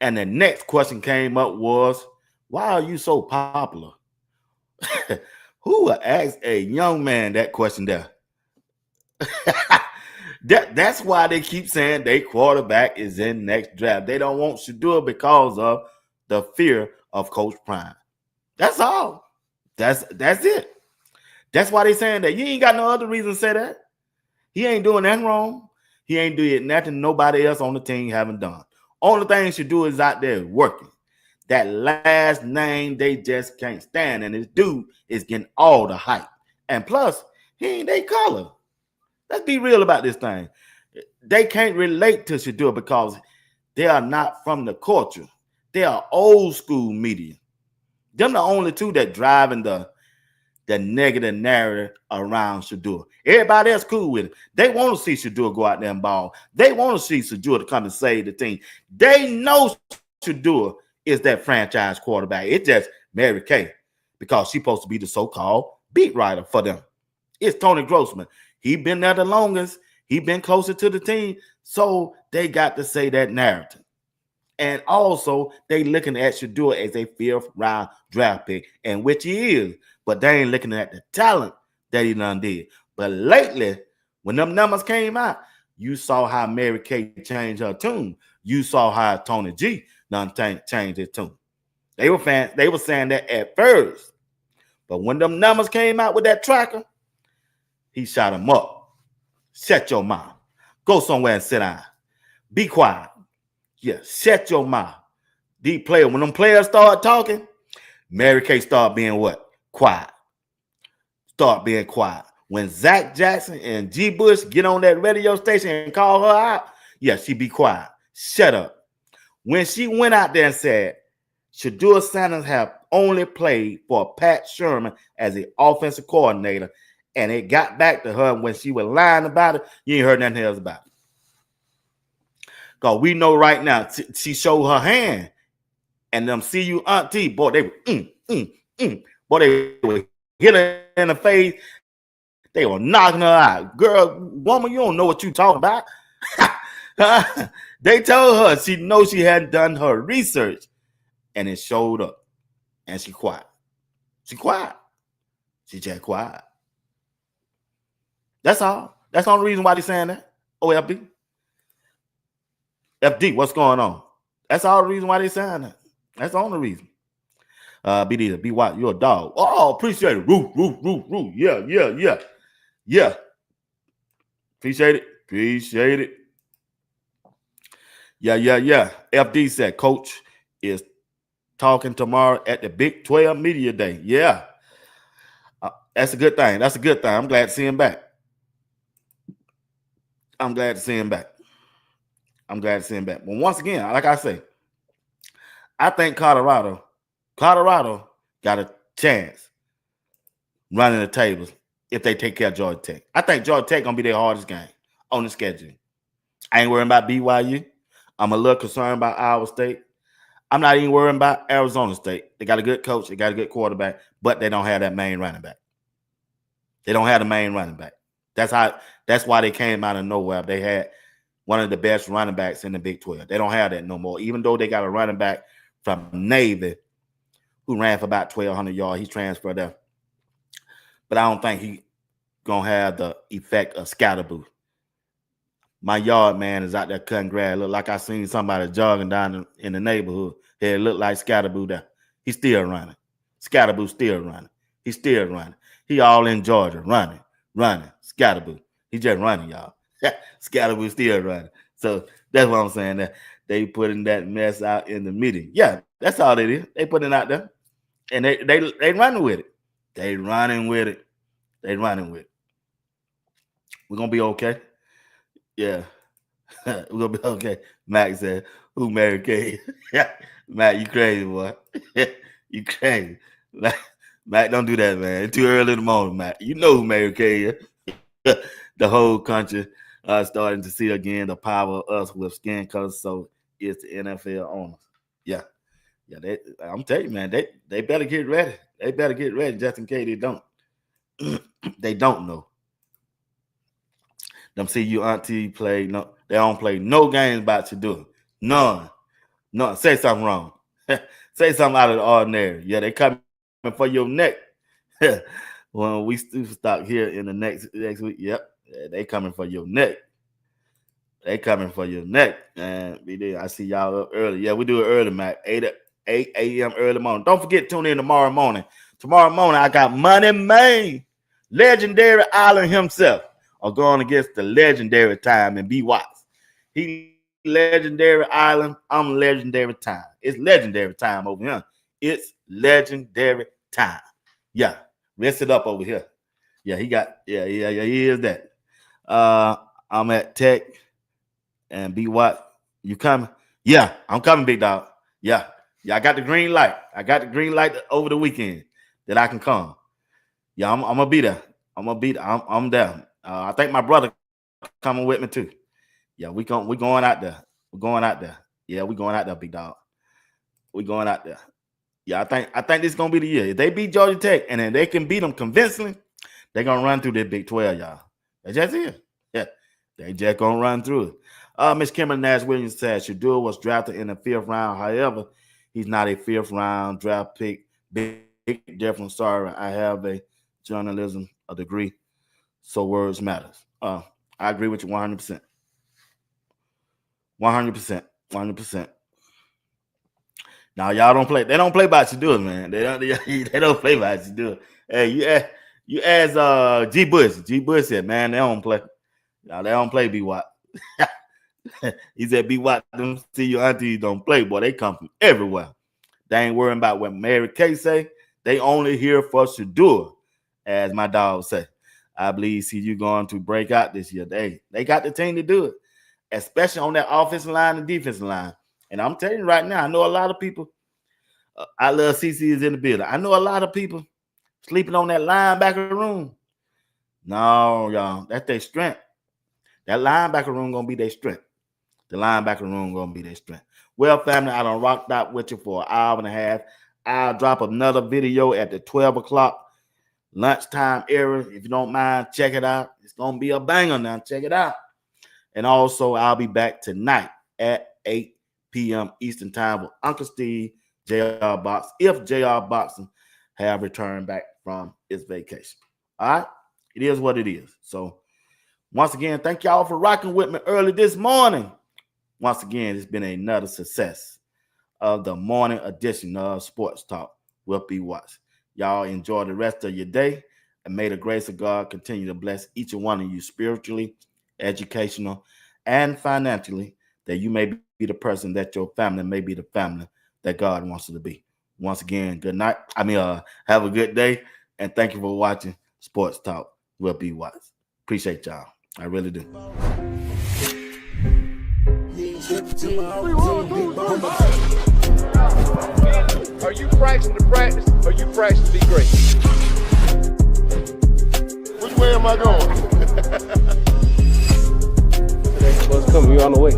And the next question came up was, why are you so popular? Who would ask a young man that question there? That's why they keep saying their quarterback is in next draft. They don't want Shedeur because of the fear of Coach Prime. That's all. That's it. That's why they saying that. You ain't got no other reason to say that. He ain't doing nothing wrong. He ain't doing nothing nobody else on the team haven't done. Only thing Shedeur is out there working. That last name they just can't stand. And this dude is getting all the hype. And plus, he ain't their color. Let's be real about this thing. They can't relate to Shedeur because they are not from the culture. They are old school media. Them the only two that driving the negative narrative around Shedeur. Everybody else cool with it. They want to see Shedeur go out there and ball. They want to see Shedeur to come and save the team. They know Shedeur is that franchise quarterback. It's just Mary Kay because she's supposed to be the so-called beat writer for them. It's Tony Grossman. He been there the longest. He been closer to the team. So they got to say that narrative. And also, they looking at Shedeur as a 5th round draft pick, and which he is. But they ain't looking at the talent that he done did. But lately, when them numbers came out, you saw how Mary Kay changed her tune. You saw how Tony G done changed his tune. They were saying that at first. But when them numbers came out with that tracker, he shot him up. Shut your mouth. Go somewhere and sit down. Be quiet. Yeah, shut your mouth. When them players start talking, Mary Kay start being what? Quiet. Start being quiet. When Zach Jackson and G. Bush get on that radio station and call her out, yeah, she be quiet. Shut up. When she went out there and said, Shedeur Sanders have only played for Pat Sherman as the offensive coordinator, and it got back to her when she was lying about it, you ain't heard nothing else about it. Because we know right now, she showed her hand, and them see you auntie, boy, they were, boy, they were hit her in the face. They were knocking her out. Girl, woman, you don't know what you talking about. They told her she knows she hadn't done her research, and it showed up. And she quiet. She quiet. She just quiet. That's all. That's the only reason why they're saying that. OFB. FD, what's going on? That's all the reason why they're saying that. That's the only reason. Be white, you're a dog. Oh, appreciate it. Roo. Yeah. Appreciate it. Yeah. FD said coach is talking tomorrow at the Big 12 Media Day. Yeah. That's a good thing. I'm glad to see him back. But once again, like I say, I think Colorado got a chance running the tables if they take care of Georgia Tech. I think Georgia Tech going to be their hardest game on the schedule. I ain't worrying about BYU. I'm a little concerned about Iowa State. I'm not even worrying about Arizona State. They got a good coach. They got a good quarterback, but they don't have that main running back. That's why they came out of nowhere. They had one of the best running backs in the Big 12. They don't have that no more. Even though they got a running back from Navy who ran for about 1,200 yards. He transferred there. But I don't think he going to have the effect of Scatterboo. My yard man is out there cutting grass. Look like I seen somebody jogging down in the neighborhood. It looked like Scatterboo there. He's still running. Scatterboo still running. He's still running. He all in Georgia running. Scatterboo. He just running, y'all. Scatterboo still running. So that's what I'm saying. That they putting that mess out in the meeting. Yeah, that's all it is. They putting it out there. And they running with it. They running with it. We're going to be okay. Yeah. We're going to be okay. Mac said, who married Kay? Mac, you crazy, boy. You crazy. Mac, don't do that, man. It's too early in the morning, Mac. You know who married Kay. The whole country starting to see again the power of us with skin colors. So it's the NFL owners. Yeah. I'm telling you, man, they better get ready. Just in case they don't. They don't know. Them see you auntie play. No, they don't play no games about to do. None. Say something wrong. Say something out of the ordinary. Yeah, they coming for your neck. When we stop here in the next week. Yep. They coming for your neck. And I see y'all up early. Yeah, we do it early, Mac. 8 a.m. early morning. Don't forget, tune in tomorrow morning. Tomorrow morning, I got Money Man, legendary Island himself, are going against the legendary Time and B. Watts. He legendary island. I'm legendary time. It's legendary time over here. It's legendary time. Yeah, rest it up over here. Yeah, he is that. I'm at Tech and B Watt. You coming? Yeah, I'm coming, big dog. Yeah, I got the green light. I got the green light over the weekend that I can come. Yeah, I'm gonna be there. I'm there. I think my brother coming with me too. Yeah, we going out there. We're going out there. Yeah, we going out there, big dog. We going out there. Yeah, I think this is gonna be the year. If they beat Georgia Tech and then they can beat them convincingly, they're gonna run through this Big 12, y'all. That's just it. Yeah, they just gonna run through it. Miss Kimberly Nash Williams said Shedeur was drafted in the 5th round. However, he's not a 5th round draft pick. Big difference. Sorry, I have a journalism degree, so words matters. I agree with you 100%. 100%. Now y'all don't play. They don't play by Shedeur, man. They don't play by Shedeur. Hey, you ask G Bush. G Bush said, man, they don't play. Now they don't play B Watt. He said B Watt, them see your aunties don't play, boy. They come from everywhere. They ain't worrying about what Mary Kay say. They only here for Shedeur, as my dog say. I believe CU going to break out this year. They got the team to do it, especially on that offensive line and defensive line. And I'm telling you right now, I know a lot of people. I love CC is in the building. I know a lot of people sleeping on that linebacker room. No, y'all, that's their strength. That linebacker room gonna be their strength. The linebacker room gonna be their strength. Well, family, I done rocked out with you for an hour and a half. I'll drop another video at the 12 o'clock lunchtime era. If you don't mind, check it out. It's gonna be a banger now. Check it out. And also, I'll be back tonight at 8 p.m. Eastern Time with Uncle Steve, JR Box, if JR Boxing have returned back from its vacation. All right? It is what it is. So, once again, thank y'all for rocking with me early this morning. Once again, it's been another success of the morning edition of Sports Talk with B. Watts. Y'all enjoy the rest of your day, and may the grace of God continue to bless each and one of you spiritually, educational, and financially, that you may be the person that your family may be the family that God wants you to be. Once again, good night. Have a good day, and thank you for watching Sports Talk with B. Watts. Appreciate y'all. I really do. Are you practicing to practice, or are you practicing to be great? Which way am I going? Bus coming, you on the way.